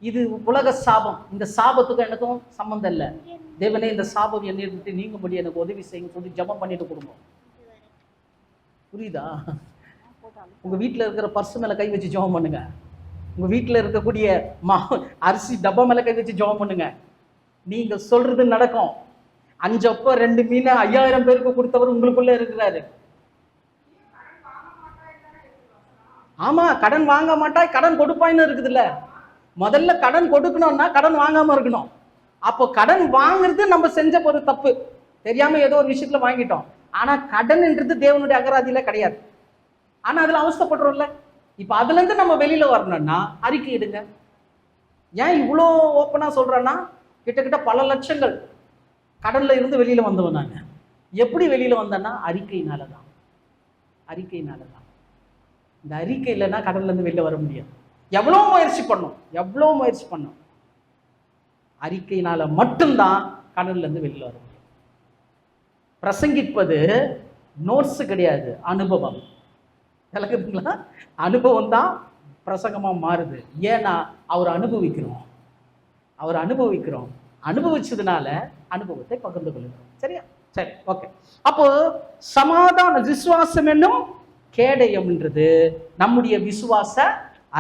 இது உலக சாபம். இந்த சாபத்துக்கும் எனக்கும் சம்பந்தம் இல்லை. தேவனே இந்த சாபம் என்னை விட்டு நீங்கும்படி எனக்கு உதவி செய்யுங்க சொல்லி ஜெபம் பண்ணிட்டு கொடுங்க. புரியுதா? உங்க வீட்டுல இருக்கிற பர்ஸ் மேல கை வச்சு ஜெபம் பண்ணுங்க. உங்க வீட்டுல இருக்கக்கூடிய அரிசி டப்பா மேல கை வச்சு ஜெபம் பண்ணுங்க. நீங்க சொல்றது நடக்கும். 5 அப்ப 2 மீன் 5000 பேருக்கு கொடுத்தவர் உங்களுக்குள்ள இருக்கிறாரு. ஆமா, கடன் வாங்க மாட்டாய் கடன் கொடுப்பாயின்னு இருக்குதுல்ல. முதல்ல கடன் கொடுக்கணும்னா கடன் வாங்காம இருக்கணும். அப்போ கடன் வாங்குறது நம்ம செஞ்ச ஒரு தப்பு, தெரியாம ஏதோ ஒரு விஷயத்துல வாங்கிட்டோம். ஆனா கடன்ன்றது தேவனுடைய அகராதியில கிடையாது. ஆனா அதுல அவஸ்தைப்படுறோம்ல. இப்ப அதுல இருந்து நம்ம வெளியில வரணும்னா அறிக்கை இடுங்க. ஏன் இவ்வளோ ஓப்பனா சொல்றேன்னா, கிட்டத்தட்ட பல லட்சங்கள் கடன்ல இருந்து வெளியில வந்தவன் நாங்க. எப்படி வெளியில வந்தேன்னா அறிக்கையினாலதான். அறிக்கையினாலதான். இந்த அறிக்கை இல்லைன்னா கடன்ல இருந்து வெளியில வர முடியாது. எவ்வளோ முயற்சி பண்ணும். அறிக்கையினால மட்டும்தான் கடல்ல இருந்து வெளியில் வர முடியும். பிரசங்கிப்பது நோட்ஸ் கிடையாது, அனுபவம். விளக்குதுங்களா? அனுபவம் தான் பிரசங்கமா மாறுது. ஏன்னா அவர் அனுபவிக்கிறோம். அனுபவிச்சதுனால அனுபவத்தை பகிர்ந்து கொள்கிறோம். சரியா? சரி, ஓகே. அப்போ சமாதான விசுவாசம் என்னும் கேடயம்ன்றது நம்முடைய விசுவாச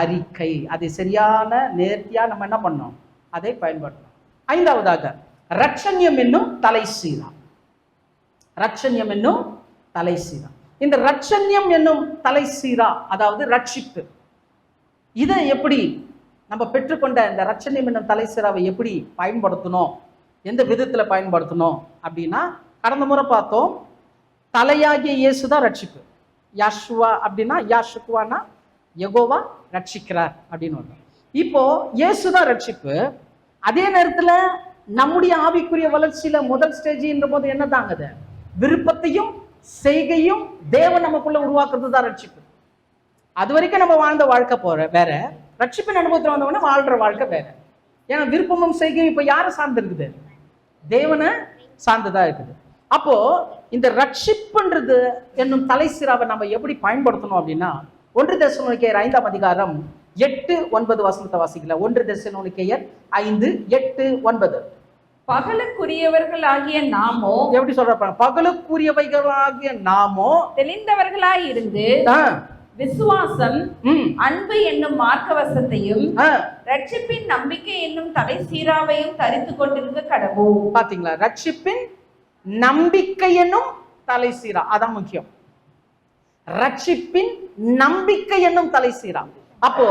அறிக்கை. அதை சரியான நேர்த்தியா நம்ம என்ன பண்ணோம்? அதை பயன்படுத்தணும். ஐந்தாவதாக ரட்சண்யம் என்னும் தலைசீரா. இந்த ரட்சண்யம் என்னும் தலைசீரா, அதாவது ரட்சிப்பு, இதை எப்படி நம்ம பெற்றுக்கொண்ட இந்த ரட்சண்யம் என்னும் தலைசீராவை எப்படி பயன்படுத்தணும், எந்த விதத்துல பயன்படுத்தணும் அப்படின்னா, கடந்த முறை பார்த்தோம், தலையாகிய இயேசுதான் ரட்சிப்பு. யாஷுவா அப்படின்னா, யாஷுக்குவானா யெகோவா ரட்சிக்கிறார் அப்படின்னு ஒன்று. இப்போ இயேசுதான் ரட்சிப்பு. அதே நேரத்துல நம்முடைய ஆவிக்குரிய வளர்ச்சியில முதல் ஸ்டேஜ்ன்ற போது என்ன தாங்குது? விருப்பத்தையும் செய்கையும் தேவன் நமக்குள்ள உருவாக்குறது தான் ரட்சிப்பு. அது வரைக்கும் நம்ம வாழ்ந்த வாழ்க்கை வேற, ரட்சிப்பின் அனுபவத்தில் வந்தவொடனே வாழ்ற வாழ்க்கை வேற. ஏன்னா விருப்பமும் செய்கையும் இப்ப யாரை சார்ந்து இருக்குது? தேவனை சார்ந்துதா இருக்குது. அப்போ இந்த ரட்சிப்புன்றது என்னும் தலைசிராவை நம்ம எப்படி பயன்படுத்தணும் அப்படின்னா, 1 தெசலோனிக்கேயர் 5ஆம் அதிகாரம் 8-9 வசனத்தை வாசிக்கல. 1 தெசலோனிக்கேயர் 5:8-9. பகலுக்குரியவர்களாகிய நாமோ, எப்படி சொல்ற? பகலுக்குரியவைகளாகிய நாமோ தெளிந்தவர்களாய் இருந்து விசுவாசம், அன்பு என்னும் மார்க்கவசத்தையும் ரட்சிப்பின் நம்பிக்கை என்னும் தலைசீராவையும் தரித்து கொண்டிருக்க கடவோம். பாத்தீங்களா? ரட்சிப்பின் நம்பிக்கை என்னும் தலைசீரா, அதான் முக்கியம். ரட்சிப்பின் நம்பிக்கை என்னும் தலைசீரா. அப்போ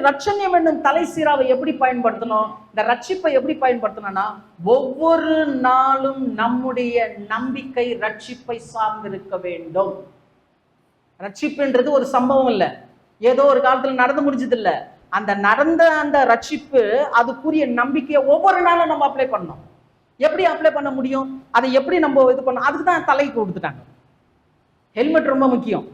ரட்சண்யம் என்னும் தலைசீராவை எப்படி பயன்படுத்தணும்? இந்த ரட்சிப்பை எப்படி பயன்படுத்தணும்னா, ஒவ்வொரு நாளும் நம்முடைய நம்பிக்கை ரட்சிப்பை சார்ந்திருக்க வேண்டும். ரட்சிப்புன்றது ஒரு சம்பவம் இல்லை, ஏதோ ஒரு காலத்துல நடந்து முடிஞ்சது இல்லை. அந்த ரட்சிப்பு, அதுக்குரிய நம்பிக்கையை ஒவ்வொரு நாளும் நம்ம அப்ளை பண்ணணும். எப்படி அப்ளை பண்ண முடியும்? அதை எப்படி நம்ம இது பண்ணணும்? அதுக்கு தான் தலை கொடுத்துட்டாங்க. ஹெல்மெட் ரொம்ப முக்கியம்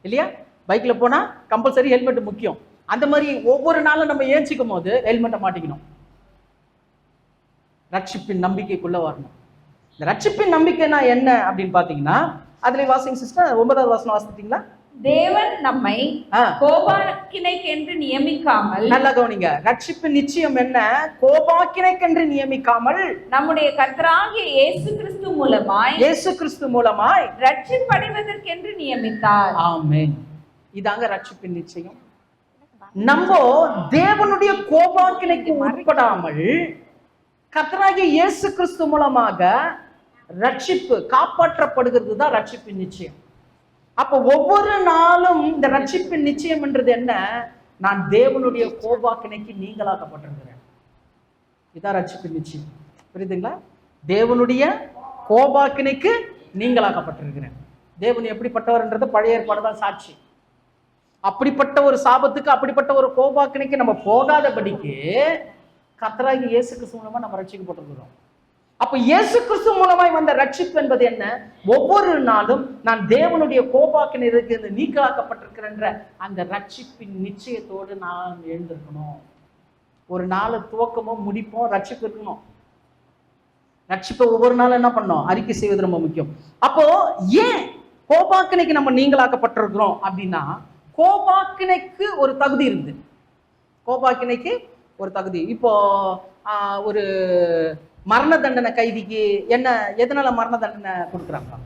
இல்லையா? பைக்ல போனா கம்பல்சரி ஹெல்மெட் முக்கியம். அந்த மாதிரி ஒவ்வொரு நாளும் நம்ம ஏஞ்சிக்கும் போது ஹெல்மெட்டை மாட்டிக்கணும். ரட்சிப்பின் நம்பிக்கைக்குள்ள வரணும். இந்த ரட்சிப்பின் நம்பிக்கைனா என்ன அப்படின்னு பாத்தீங்கன்னா, அதுல வாசிங்க சிஸ்டர், 9வது வசனம் வாசிட்டீங்களா? தேவன் நம்மை கோபாக்கினைக்கென்று நியமிக்காமல், நல்லா கவனிங்க, ரட்சிப்பின் நிச்சயம் என்ன? கோபாக்கினைக்கென்று நியமிக்காமல் நம்முடைய கர்த்தராகிய இயேசு கிறிஸ்து மூலமாய் ரட்சிப்படைவதற்கென்று நியமித்தார். ஆமென். இதாங்க ரட்சிப்பின் நிச்சயம். நம்ம தேவனுடைய கோபாக்கினைக்கு உட்படாமல் கர்த்தராகிய இயேசு கிறிஸ்து மூலமாக ரட்சிப்பு காப்பாற்றப்படுகிறது தான் ரட்சிப்பின் நிச்சயம். அப்ப ஒவ்வொரு நாளும் இந்த ரட்சிப்பின் நிச்சயம் என்றது என்ன? நான் தேவனுடைய கோபாக்கினைக்கு நீங்களாக்கப்பட்டிருக்கிறேன். இதான் ரட்சிப்பின் நிச்சயம். புரியுதுங்களா? தேவனுடைய கோபாக்கினைக்கு நீங்களாக்கப்பட்டிருக்கிறேன். தேவன் எப்படிப்பட்டவர்ன்றது பழைய ஏற்பாடு தான் சாட்சி. அப்படிப்பட்ட ஒரு சாபத்துக்கு, அப்படிப்பட்ட ஒரு கோபாக்கினைக்கு நம்ம போகாதபடிக்கு கர்த்தராகிய இயேசு கிறிஸ்து மூலமா நம்ம ரட்சிக்கப்பட்டிருக்கிறோம். அப்ப இயேசு கிறிஸ்து மூலமாய் வந்த ரட்சிப்பு என்பது என்ன? ஒவ்வொரு நாளும் நான் தேவனுடைய கோபாக்கினருக்கு நீக்கலாக்கப்பட்டிருக்கிற அந்த ரட்சிப்பின் நிச்சயத்தோடு நான் எழுந்திருக்கணும். ஒரு நாளை துவக்கமும் முடிப்போம் ரட்சிப்பு இருக்கணும். ரட்சிப்பை ஒவ்வொரு நாளும் என்ன பண்ணோம்? அறிக்கை செய்வது ரொம்ப முக்கியம். அப்போ ஏன் கோபாக்கினைக்கு நம்ம நீங்களாக்கப்பட்டிருக்கிறோம் அப்படின்னா, கோபாக்கினைக்கு ஒரு தகுதி இருக்குது. கோபாக்கினைக்கு ஒரு தகுதி. இப்போ ஒரு மரண தண்டனை கைதிக்கு எதனால மரண தண்டனை கொடுக்குறாங்க?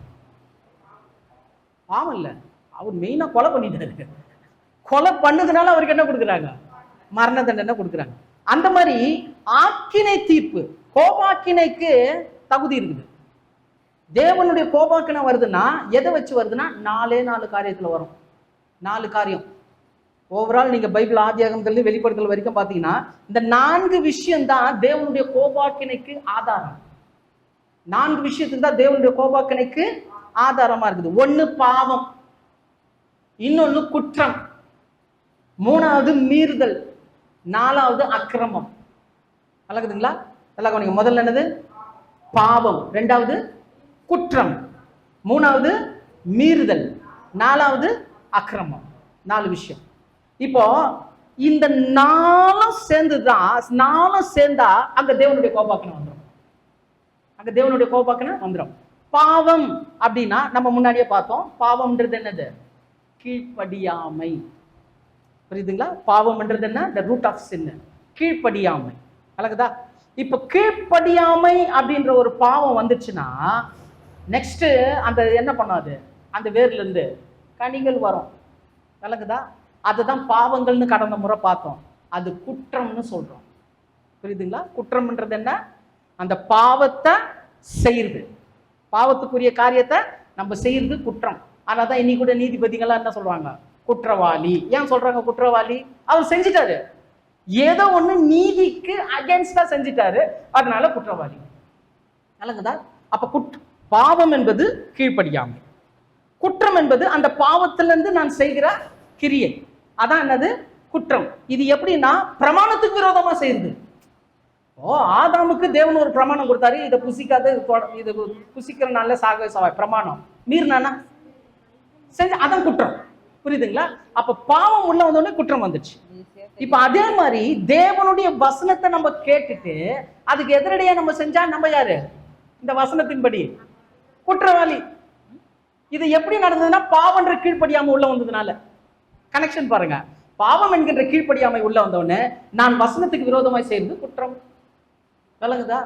பாவம் இல்ல, அவர் மெயினா கொலை பண்ணிட்டாரு. கொலை பண்ணதுனால அவருக்கு என்ன கொடுக்குறாங்க? மரண தண்டனை கொடுக்குறாங்க. அந்த மாதிரி ஆக்கினை தீர்ப்பு, கோபாக்கினைக்கு தகுதி இருக்குது. தேவனுடைய கோபாக்கினை வருதுன்னா எதை வச்சு வருதுன்னா, 4 காரியத்துல வரும். 4 காரியம். ஓவரால் நீங்க பைபிள் ஆதியாகமத்திலிருந்து வெளிப்படுத்தல் வரைக்கும் பாத்தீங்கன்னா, இந்த 4 விஷயம் தான் தேவனுடைய கோபாக்கினைக்கு ஆதாரம். 4 விஷயத்துக்கு தான் தேவனுடைய கோபாக்கினைக்கு ஆதாரமா இருக்குது. 1 பாவம், இன்னொன்னு குற்றம், 3வது மீறுதல், 4வது அக்கிரமம். அழகுதுங்களா? எல்லாம் கவனிங்க. முதல்ல என்னது? பாவம். 2வது குற்றம். 3வது மீறுதல். 4வது அக்கிரமம். 4 விஷயம். இப்போ இந்த நாளும் சேர்ந்தா அங்க தேவனுடைய கோபாக்கனை வந்துடும். அங்க தேவனுடைய கோபாக்கனை வந்துடும். பாவம் அப்படின்னா நம்ம முன்னாடியே பார்த்தோம், பாவம்ன்றது என்னது? கீழ்ப்படியாமை. புரியுதுங்களா? பாவம்ன்றது என்ன? the root of sin, கீழ்ப்படியாமை. அழகுதா? இப்ப கீழ்ப்படியாமை அப்படின்ற ஒரு பாவம் வந்துச்சுன்னா நெக்ஸ்ட் அந்த என்ன பண்ணாது? அந்த வேர்ல இருந்து கனிகள் வரும். அழகுதா? அதுதான் பாவங்கள்னு கடந்த முறை பார்த்தோம். அது குற்றம்னு சொல்றோம். புரியுதுங்களா? குற்றம்ன்றது என்ன? அந்த பாவத்தை செய்யுது, பாவத்துக்குரிய காரியத்தை நம்ம செய்யறது குற்றம். ஆனாதான் இன்னைக்கு கூட நீதிபதிகள்லாம் என்ன சொல்றாங்க? குற்றவாளி. ஏன் சொல்றாங்க குற்றவாளி? அவர் செஞ்சிட்டாரு, ஏதோ ஒண்ணு நீதிக்கு அகேன்ஸ்டா செஞ்சிட்டாரு, அதனால குற்றவாளி. நல்லதுதா? அப்ப பாவம் என்பது கீழ்ப்படியாமை, குற்றம் என்பது அந்த பாவத்திலிருந்து நான் செய்கிற கிரியை. அதான் என்னது? குற்றம். இது எப்படின்னா பிரமாணத்துக்கு விரோதமா செய்யுது. ஆதாமுக்கு தேவன் ஒரு பிரமாணம் கொடுத்தாரு, இதை புசிக்காத, இது புசிக்கிறனால சாவாய் பிரமாணம் மீறினானா செஞ்சு, அதான் குற்றம். புரியுதுங்களா? அப்ப பாவம் உள்ள வந்தோடனே குற்றம் வந்துச்சு. இப்ப அதே மாதிரி தேவனுடைய வசனத்தை நம்ம கேட்டுட்டு அதுக்கு எதிரடியா நம்ம செஞ்சா நம்ம யாரு? இந்த வசனத்தின்படி குற்றவாளி. இது எப்படி நடந்ததுன்னா பாவன்ற கீழ்ப்படியாம உள்ள வந்ததுனால. கனெக்ஷன் பாருங்க. பாவம் என்கின்ற கீழ்ப்படியாமை உள்ள வந்தோடனே நான் வசனத்துக்கு விரோதமாய் செய்யறது குற்றம். விளங்குதா?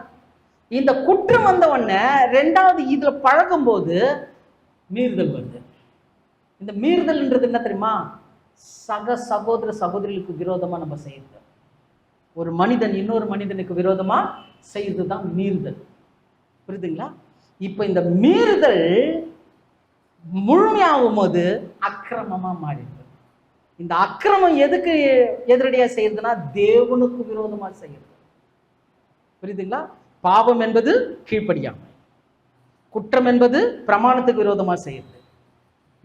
இந்த குற்றம் வந்த உடனே ரெண்டாவது இதுல பழகும் போது மீறுதல் வருது. இந்த மீறுதல்ன்றது என்ன தெரியுமா? சக சகோதர சகோதரிகளுக்கு விரோதமா நம்ம செய்யறது. ஒரு மனிதன் இன்னொரு மனிதனுக்கு விரோதமா செய்யறதுதான் மீறுதல். புரியுதுங்களா? இப்ப இந்த மீறுதல் முழுமையாகும் போது அக்கிரமமா மாறிடுது. இந்த அக்கிரமம் எதுக்கு எதிரடியா செய்யறதுன்னா தேவனுக்கு விரோதமா செய்யறது. புரியுதுங்களா? பாவம் என்பது கீழ்ப்படியாமை, குற்றம் என்பது பிரமாணத்துக்கு விரோதமா செய்யுது,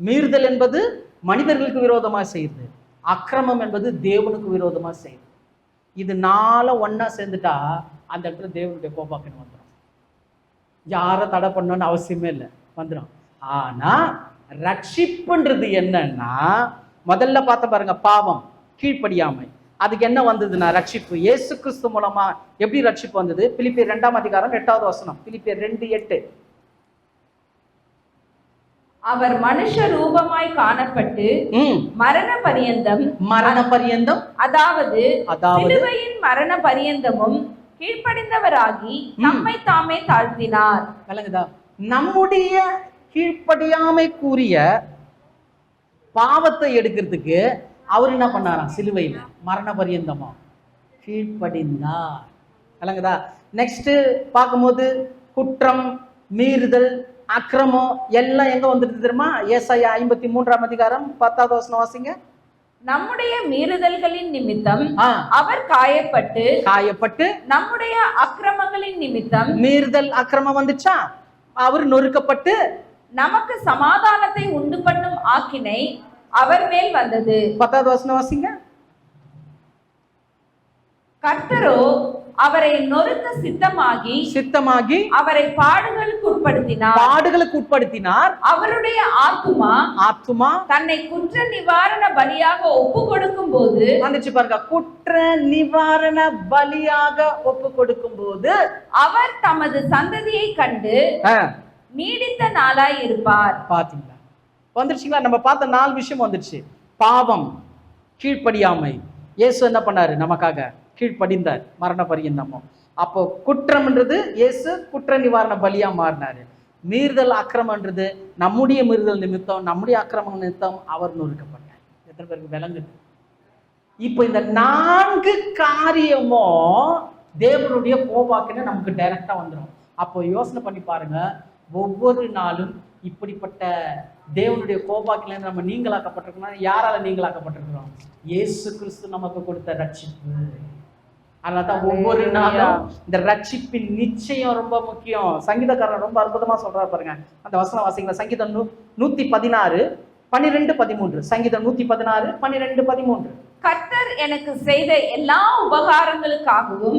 மீறுதல் என்பது மனிதர்களுக்கு விரோதமா செய்யுது, அக்கிரமம் என்பது தேவனுக்கு விரோதமா செய்யுது. இது நாள ஒன்னா சேர்ந்துட்டா அந்த இடத்துல தேவனுடைய கோபாக்கன் வந்துடும். யாரை தடை பண்ணணும்னு அவசியமே இல்லை, வந்துடும். ஆனா ரட்சிப்புன்றது என்னன்னா முதல்ல பார்த்த பாருங்க, பாவம் கீழ்ப்படியாமை. அதுக்கு என்ன வந்ததுன்னா ரட்சிப்பு. இயேசு கிறிஸ்து மூலமா எப்படி ரட்சிப்பு வந்தது? பிலிப்பியர் 2ஆம் அதிகாரம் 8வது வசனம். பிலிப்பியர் 2:8. அவர் மனுஷ ரூபமாய் காணப்பட்டு மரண பரியந்தம் அதாவது சிலுவையின் மரண பரியந்தமும் கீழ்ப்படிந்தவராகி நம்மை தாமே தாழ்த்தினார். விளங்குதா? நம்முடைய கீழ்ப்படியாமை கூறிய பாவத்தை எடுக்கிறதுக்கு அவர் என்ன பண்ணாராம்? சிலுவையில் மரண பரியந்தமா கீழ்ப்படிந்தார். விளங்குதா? நெக்ஸ்ட் பார்க்கும்போது குற்றம், மீறுதல், அக்கிரமம் எல்லாம் எங்க வந்துட்டு தெரியுமா? ஏசாயா 53ஆம் அதிகாரம் 10வது வசனம் வாசிங்க. நம்முடைய மீறுதல்களின் நிமித்தம் அவர் காயப்பட்டு நம்முடைய அக்கிரமங்களின் நிமித்தம், மீறுதல் அக்கிரமம் வந்துச்சா, அவர் நொறுக்கப்பட்டு நமக்கு சமாதானத்தை உண்டு பண்ணும் ஆக்கினை அவர் மேல் வந்தது. 10வது வசனம் வாசிங்க. கர்த்தரோ அவரை நொறுக்க சித்தமாகி அவரை பாடுகளுக்கு உட்படுத்தினார். அவருடைய ஆத்துமா தன்னை குற்ற நிவாரண பலியாக ஒப்பு கொடுக்கும் போது வந்துச்சு பாருங்க. குற்ற நிவாரண பலியாக ஒப்பு கொடுக்கும் போது அவர் தமது சந்ததியை கண்டு நீடித்த நாளாய் இருப்பார். பாத்தீங்களா? வந்துருச்சுங்களா? நம்ம பார்த்த 4 விஷயம் வந்துருச்சு. பாவம், கீழ்ப்படியாமை. இயேசு என்ன பண்ணாரு? நமக்காக கீழ்ப்படிந்தார் மரண பரியந்தமும். அப்போ குற்றம்ன்றது இயேசு குற்ற நிவாரண பலியா மாறினாரு. மீறுதல் அக்கிரமன்றது நம்முடைய மீறுதல் நிமித்தம், நம்முடைய அக்கிரம நிமித்தம் அவர் நொறுக்கப்பட்டார். எத்தனை பேருக்கு விளங்குது? இப்போ இந்த 4 காரியமும் தேவனுடைய கோபாக்குன்னு நமக்கு டைரக்டா வந்துடும். அப்போ யோசனை பண்ணி பாருங்க, ஒவ்வொரு நாளும் இப்படிப்பட்ட தேவனுடைய கோபாக்கிலேருந்து நம்ம நீங்களாக்கப்பட்டிருக்கோம். யாரால நீங்களாக்கப்பட்டிருக்கிறோம்? இயேசு கிறிஸ்து நமக்கு கொடுத்த ரட்சிப்பு. அதனால்தான் ஒவ்வொரு நாளும் இந்த ரட்சிப்பின் நிச்சயம் ரொம்ப முக்கியம். சங்கீதக்காரன் ரொம்ப அற்புதமா சொல்றாரு பாருங்க. அந்த வசனம் வாசிங்க. சங்கீதம் 116 12 13. சங்கீதம் 116 12 13. கர்த்தர் எனக்கு செய்த எல்லா உபகாரங்களுக்காகவும்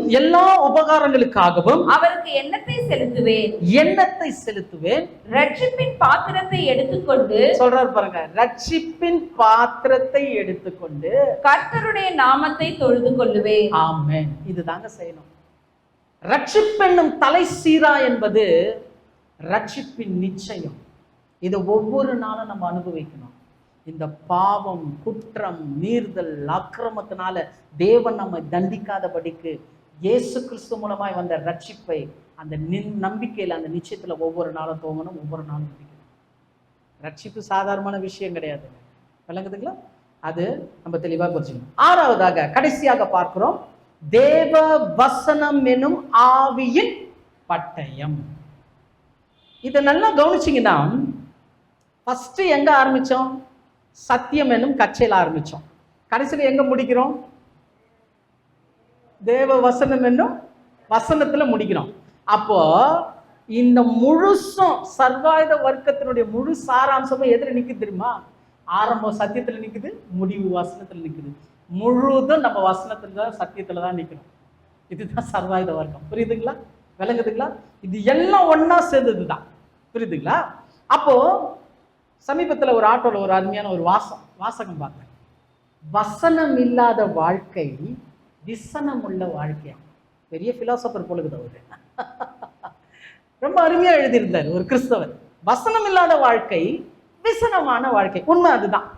அவருக்கு எண்ணத்தை செலுத்துவேன். ரட்சிப்பின் பாத்திரத்தை எடுத்துக்கொண்டு, சொல்றாரு பாருங்க, ரட்சிப்பின் பாத்திரத்தை எடுத்துக்கொண்டு கர்த்தருடைய நாமத்தை தொழுது கொள்ளுவேன். ஆமென். இதுதாங்க செய்யணும். ரட்சிப்பென்னும் தலை சீரா என்பது ரட்சிப்பின் நிச்சயம். இதை ஒவ்வொரு நாளும் நம்ம அனுபவிக்கணும். இந்த பாவம், குற்றம், மீறுதல், அக்கிரமத்தினால தேவன் நம்ம தண்டிக்காதபடிக்கு இயேசு கிறிஸ்து மூலமாய் வந்த ரட்சிப்பை அந்த நம்பிக்கையில், அந்த நிச்சயத்துல ஒவ்வொரு நாளும் தோங்கணும், ஒவ்வொரு நாளும் முடிக்கணும். ரட்சிப்பு சாதாரணமான விஷயம் கிடையாது. விளங்குதுங்களா? அது நம்ம தெளிவாக புரிஞ்சுக்கணும். ஆறாவதாக கடைசியாக பார்க்கிறோம், தேவ வசனம் எனும் ஆவியின் பட்டயம். இதை நல்லா கவனிச்சிங்கன்னா, ஃபர்ஸ்ட் எங்க ஆரம்பிச்சோம்? சத்தியம் என்னும் கச்சையில் ஆரம்பிச்சோம். கடைசியில் எங்க முடிக்கிறோம்? தேவ வசனம் என்னும் வசனத்துல முடிக்கிறோம். அப்போ இந்த முழுசும் சர்வாயுத வர்க்கத்தினுடைய முழு சாராம்சமும் எதிர நிக்குது தெரியுமா? ஆரம்பம் சத்தியத்துல நிக்குது, முடிவு வசனத்துல நிக்குது. முழுதும் நம்ம வசனத்துல தான், சத்தியத்துல தான் நிக்கணும். இதுதான் சர்வாயுத வர்க்கம். புரியுதுங்களா? விளங்குதுங்களா? இது எல்லாம் ஒன்னா சேர்ந்ததுதான். புரியுதுங்களா? அப்போ சமீபத்தில் ஒரு ஆட்டோல ஒரு அருமையான ஒரு வாசகம் பார்த்தேன். வசனம் இல்லாத வாழ்க்கை விசனம் உள்ள வாழ்க்கையா. பெரிய பிலாசபர் பொழுது அவரு ரொம்ப அருமையா எழுதியிருந்தார் ஒரு கிறிஸ்தவர். வசனம் இல்லாத வாழ்க்கை விசனமான வாழ்க்கை. உண்மை அதுதான்.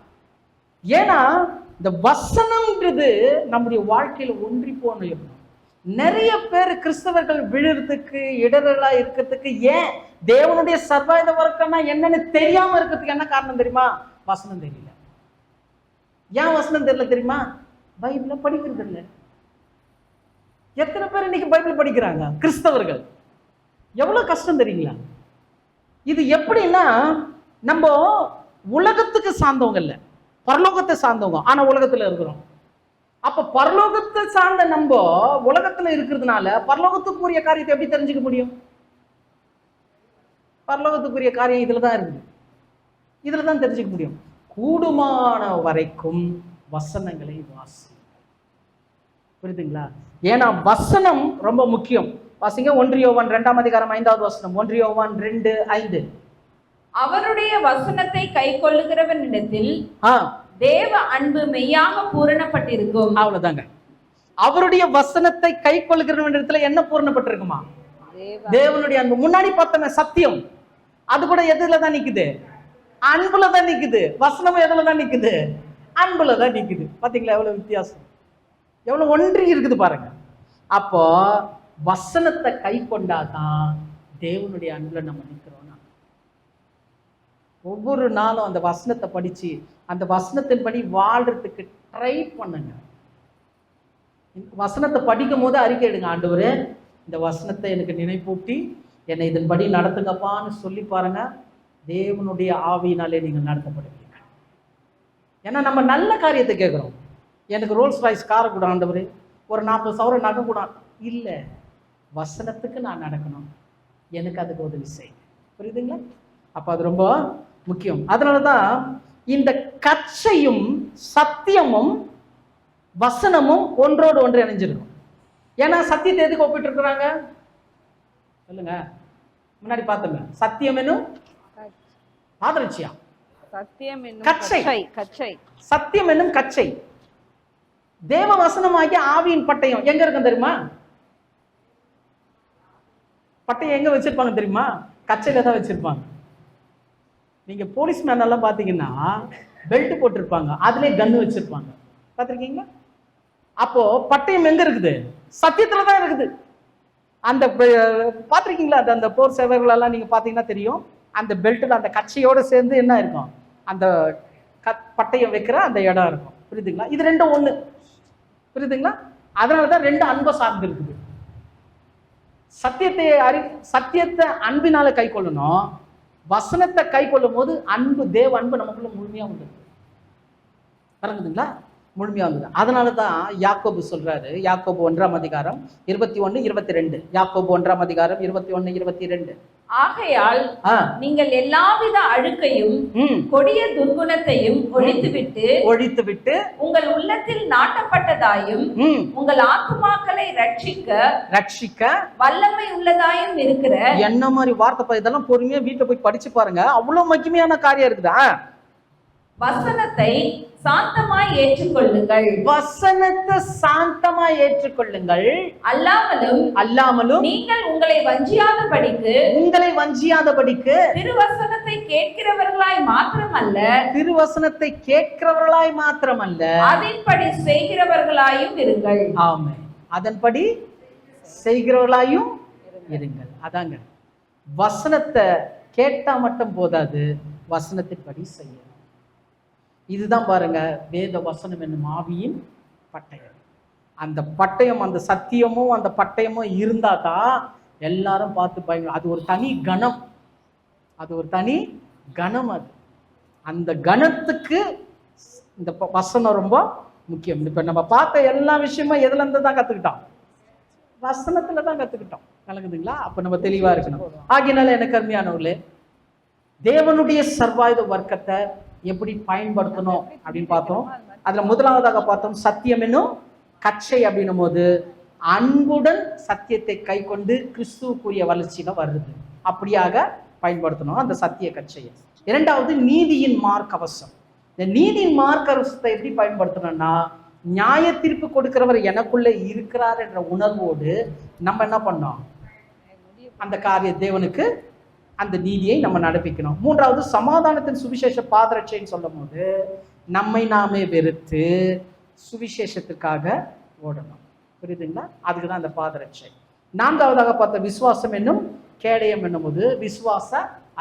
ஏன்னா இந்த வசனம்ன்றது நம்முடைய வாழ்க்கையில ஒன்றி போன. நிறைய பேர் கிறிஸ்தவர்கள் விழுறதுக்கு, இடரலா இருக்கிறதுக்கு, ஏன் தேவனுடைய சர்வாயுத வர்க்கம்னா என்னன்னு தெரியாம இருக்கிறதுக்கு என்ன காரணம் தெரியுமா? வசனம் தெரியல. ஏன் வசனம் தெரியல தெரியுமா? பைபிள படிக்கிறது இல்லை. எத்தனை பேர் இன்னைக்கு பைபிள் படிக்கிறாங்க கிறிஸ்தவர்கள்? எவ்வளவு கஷ்டம் தெரியுங்களா? இது எப்படின்னா, நம்ம உலகத்துக்கு சார்ந்தவங்க இல்ல, பரலோகத்தை சார்ந்தவங்க, ஆனா உலகத்துல இருக்கிறோம். அப்ப பரலோகத்தை சார்ந்த நம்ம உலகத்துல இருக்கிறதுனால பரலோகத்துக்குரிய காரியத்தை எப்படி தெரிஞ்சுக்க முடியும்? பரலோகத்துக்குரிய காரியம் இதுலதான் இருக்குது. இதுலதான் தெரிஞ்சுக்க முடியும். கூடுமான வரைக்கும் வசனங்களை வாசி. புரியுதுங்களா? ஏன்னா வசனம் ரொம்ப முக்கியம். வாசிங்க 1 யோவான் 2ஆம் அதிகாரம் 5வது வசனம். 1 யோவான் 2:5. அவருடைய வசனத்தை கை கொள்ளுகிறவனிடத்தில் தேவ அன்பு மெய்யாக பூரணப்பட்டிருக்கும். அவ்வளவுதாங்க. அவருடைய வசனத்தை கை கொள்ளுகிறவனிடத்துல என்ன பூரணப்பட்டிருக்குமா? தேவனுடைய அன்பு. முன்னாடி பார்த்தோமே சத்தியம், அது கூட எதுல தான் நிக்குது? அன்புல தான் நிக்குது. வசனம் எதுல தான் நிக்குது? அன்புல தான் நிக்குது. பாத்தீங்களா எவ்வளவு வித்தியாசம், எவ்வளவு ஒன்றி இருக்குது பாருங்க. அப்போ வசனத்தை கை கொண்டாதான் தேவனுடைய அன்புல நம்ம நிக்கிறோம். ஒவ்வொரு நாளும் அந்த வசனத்தை படிச்சு அந்த வசனத்தின்படி வாழ்றதுக்கு ட்ரை பண்ணுங்க. வசனத்தை படிக்கும் போது அறிக்கை எடுங்க, ஆண்டவரே இந்த வசனத்தை எனக்கு நினைப்பூட்டி என்னை இதன்படி நடத்துங்கப்பான்னு சொல்லி பாருங்க. தேவனுடைய ஆவியினாலே நீங்கள் நடத்தப்படுவீங்க. ஏன்னா நம்ம நல்ல காரியத்தை கேட்குறோம். எனக்கு ரோல்ஸ் ராய்ஸ் காரை கூட ஆண்டவரே, ஒரு 40,000 நகை கூட இல்லை, வசனத்துக்கு நான் நடக்கணும், எனக்கு அதுக்கு உதவி செய்யுங்க. புரியுதுங்களா? அப்போ அது ரொம்ப முக்கியம். அதனால தான் இந்த கச்சையும் சத்தியமும் வசனமும் ஒன்றோடு ஒன்று இணைஞ்சிருக்கும். ஏன்னா சத்தியத்தை எதுக்கு ஒப்பிட்டு இருக்கிறாங்க சொல்லுங்க? முன்னாடி பார்த்தோங்க, சத்தியம் என்னும் பாதரட்சியா, கச்சை, சத்தியம் என்னும் கச்சை. தேவ வசனமாகிய ஆவியின் பட்டயம் எங்க இருக்கும் தெரியுமா? பட்டயம் எங்க வச்சிருப்பாங்க தெரியுமா? கச்சையில தான் வச்சிருப்பாங்க. நீங்க போலீஸ்மேன் எல்லாம் பாத்தீங்கன்னா பெல்ட் போட்டிருப்பாங்க, அதுலயே கன்னு வச்சிருப்பாங்க. பாத்திருக்கீங்களா? அப்போ பட்டயம் எங்க இருக்குது? சத்தியத்துலதான் இருக்குது. அந்த பாத்திருக்கீங்களா? அந்த போர் சேவர்கள் எல்லாம் நீங்க பாத்தீங்கன்னா தெரியும், அந்த பெல்ட்ல அந்த கச்சையோட சேர்ந்து என்ன இருக்கும்? அந்த பட்டயம் வைக்கிற அந்த இடம் இருக்கும். புரியுதுங்களா? இது ரெண்டும் ஒண்ணு. புரியுதுங்களா? அதனாலதான் ரெண்டு அன்பை சார்ந்து இருக்குது. சத்தியத்தை அன்பினால கை கொள்ளணும். வசனத்தை கை கொள்ளும் போது அன்பு, தேவ அன்பு நமக்குள்ள முழுமையா உண்டு. பரங்குதுங்களா? முழுமையா வந்தது. அதனால தான் யாக்கோபு சொல்றாரு, யாக்கோபு 1 21, 22. யாக்கோபு 1 21, 22. ஆகையால் நீங்கள் எல்லாவித அழுக்கையும் கொடிய துர்குணத்தையும் ஒழித்துவிட்டு உங்கள் உள்ளத்தில் நாட்டப்பட்டதாயும் உங்கள் ஆத்துமாக்களை ரட்சிக்க வல்லமை உள்ளதாயும் இருக்கிற என்ன மாதிரி வார்த்தை இதெல்லாம் பொறுமையா வீட்டுல போய் படிச்சு பாருங்க. அவ்வளவு மகிமையான காரியம் இருக்குதா. வசனத்தை சாந்தமாய் ஏற்றுக்கொள்ளுங்கள். வசனத்தை சாந்தமாய் ஏற்றுக்கொள்ளுங்கள். அல்லாமலும் நீங்கள் உங்களை வஞ்சியாதபடிக்கு திருவசனத்தை கேட்கிறவர்களாய் மாத்திரமல்ல அதன்படி செய்கிறவர்களாயும் இருங்கள். ஆமென். அதன்படி செய்கிறவர்களாயும் இருங்கள். அதாங்க, வசனத்தை கேட்டா மட்டும் போதாது, வசனத்தின்படி செய்ய. இதுதான் பாருங்க வேத வசனம் என்னும் ஆவியின் பட்டயம். அந்த பட்டயம், அந்த சத்தியமும் அந்த பட்டயமும் இருந்தா தான் எல்லாரும் பார்த்து பயங்க. அது ஒரு தனி கணம், அது அந்த கணத்துக்கு இந்த வசனம் ரொம்ப முக்கியம். இப்ப நம்ம பார்த்த எல்லா விஷயமும் எதுல இருந்து தான் கத்துக்கிட்டோம்? வசனத்துல தான் கத்துக்கிட்டோம். கலங்குதுங்களா? அப்ப நம்ம தெளிவா இருக்கணும். ஆகினால எனக்கு அருமையானவர்களே, தேவனுடைய சர்வாயுத வர்க்கத்தை எப்படி பயன்படுத்தணும் அப்படின்னு பார்த்தோம். அதுல முதலாவதாக பார்த்தோம் சத்தியம் என்னும் கச்சை அப்படின்னும் போது அன்புடன் சத்தியத்தை கை கொண்டு கிறிஸ்துவுக்குரிய வளர்ச்சியில வருது. அப்படியாக பயன்படுத்தணும் அந்த சத்திய கச்சையை. இரண்டாவது நீதியின் மார்க்கவசம். இந்த நீதியின் மார்க்கவசத்தை எப்படி பயன்படுத்தணும்னா, நியாய தீர்ப்பு கொடுக்கிறவர் எனக்குள்ள இருக்கிறார் என்ற உணர்வோடு நம்ம என்ன பண்ணோம், அந்த காரிய தேவனுக்கு அந்த நீதியை நம்ம நடப்பிக்கணும். மூன்றாவது சமாதானத்தின் சுவிசேஷ பாதரட்சைன்னு சொல்லும் போது நம்மை நாமே வெறுத்து சுவிசேஷத்திற்காக ஓடணும். புரியுதுங்களா? அதுக்குதான் அந்த பாதரட்சை. நான்காவதாக பார்த்த விசுவாசம் என்னும் கேடயம் என்னும் போது விசுவாச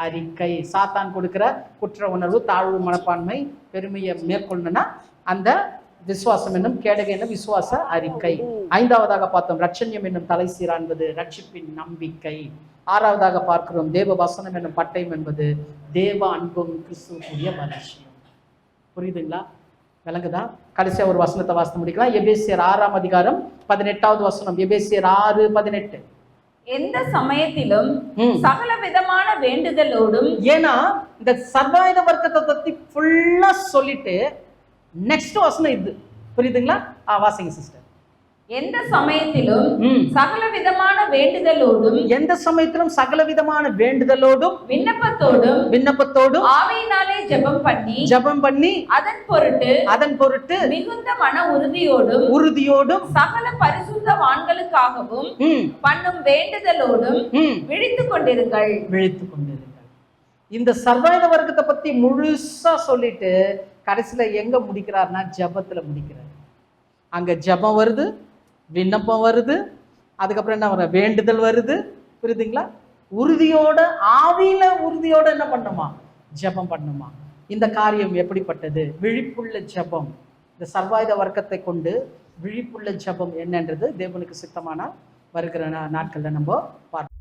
அறிக்கை. சாத்தான் கொடுக்கிற குற்ற உணர்வு, தாழ்வு மனப்பான்மை, பெருமையை மேற்கொள்ளணும்னா அந்த விசுவாசம் என்னும் கேடகம் என்ன? விசுவாச அறிக்கை. ஐந்தாவதாக பார்த்தோம் ரட்சண்யம் என்னும் தலை சீரா என்பது ரட்சிப்பின் நம்பிக்கை. ஆறாவதாக பார்க்கிறோம் தேவ வசனம் என்னும் பட்டயம் என்பது தேவ அன்பும் கிறிஸ்துவுக்குரிய வளர்ச்சியும். புரியுதுங்களா? விளங்குதா? கடைசியா ஒரு வசனத்தை வாசித்து முடிக்கலாம். எபேசியர் 6:18. எபேசியர் 6:18. எந்த சமயத்திலும் சகல விதமான வேண்டுதலோடும். ஏன்னா இந்த சர்வாயுத வர்க்கத்தை பத்தி ஃபுல்லா சொல்லிட்டு நெக்ஸ்ட் வசனம் இது. புரியுதுங்களா? வாசிங்க சிஸ்டர். எந்த சமயத்திலும் சகல விதமான வேண்டுதலோடும். எந்த சமயத்திலும் சகல விதமான வேண்டுதலோடும் விண்ணப்பத்தோடும் ஆவியினாலே ஜெபம் பண்ணி அதன் பொருட்டு மிகுந்த மன உறுதியோடும் சகல பரிசுத்தவான்களுக்காகவும் பண்ணும் வேண்டுதலோடும் விழித்துக் கொண்டிருங்கள். இந்த சர்வாயுத வர்க்கத்தை பத்தி முழுசா சொல்லிட்டு கடைசியில எங்க முடிக்கிறார்னா ஜெபத்துல முடிக்கிறார். அங்க ஜெபம் வருது, விண்ணப்பம் வருது, அதுக்கப்புறம் என்ன வர வேண்டுதல் வருது. புரியுதுங்களா? உறுதியோட, ஆவியில உறுதியோட என்ன பண்ணுமா? ஜெபம் பண்ணுமா. இந்த காரியம் எப்படிப்பட்டது? விழிப்புள்ள ஜெபம். இந்த சர்வாயுத வர்க்கத்தை கொண்டு விழிப்புள்ள ஜெபம் என்னன்றது தேவனுக்கு சித்தமான வருகிற நாட்கள்ல நம்ம பார்ப்போம்.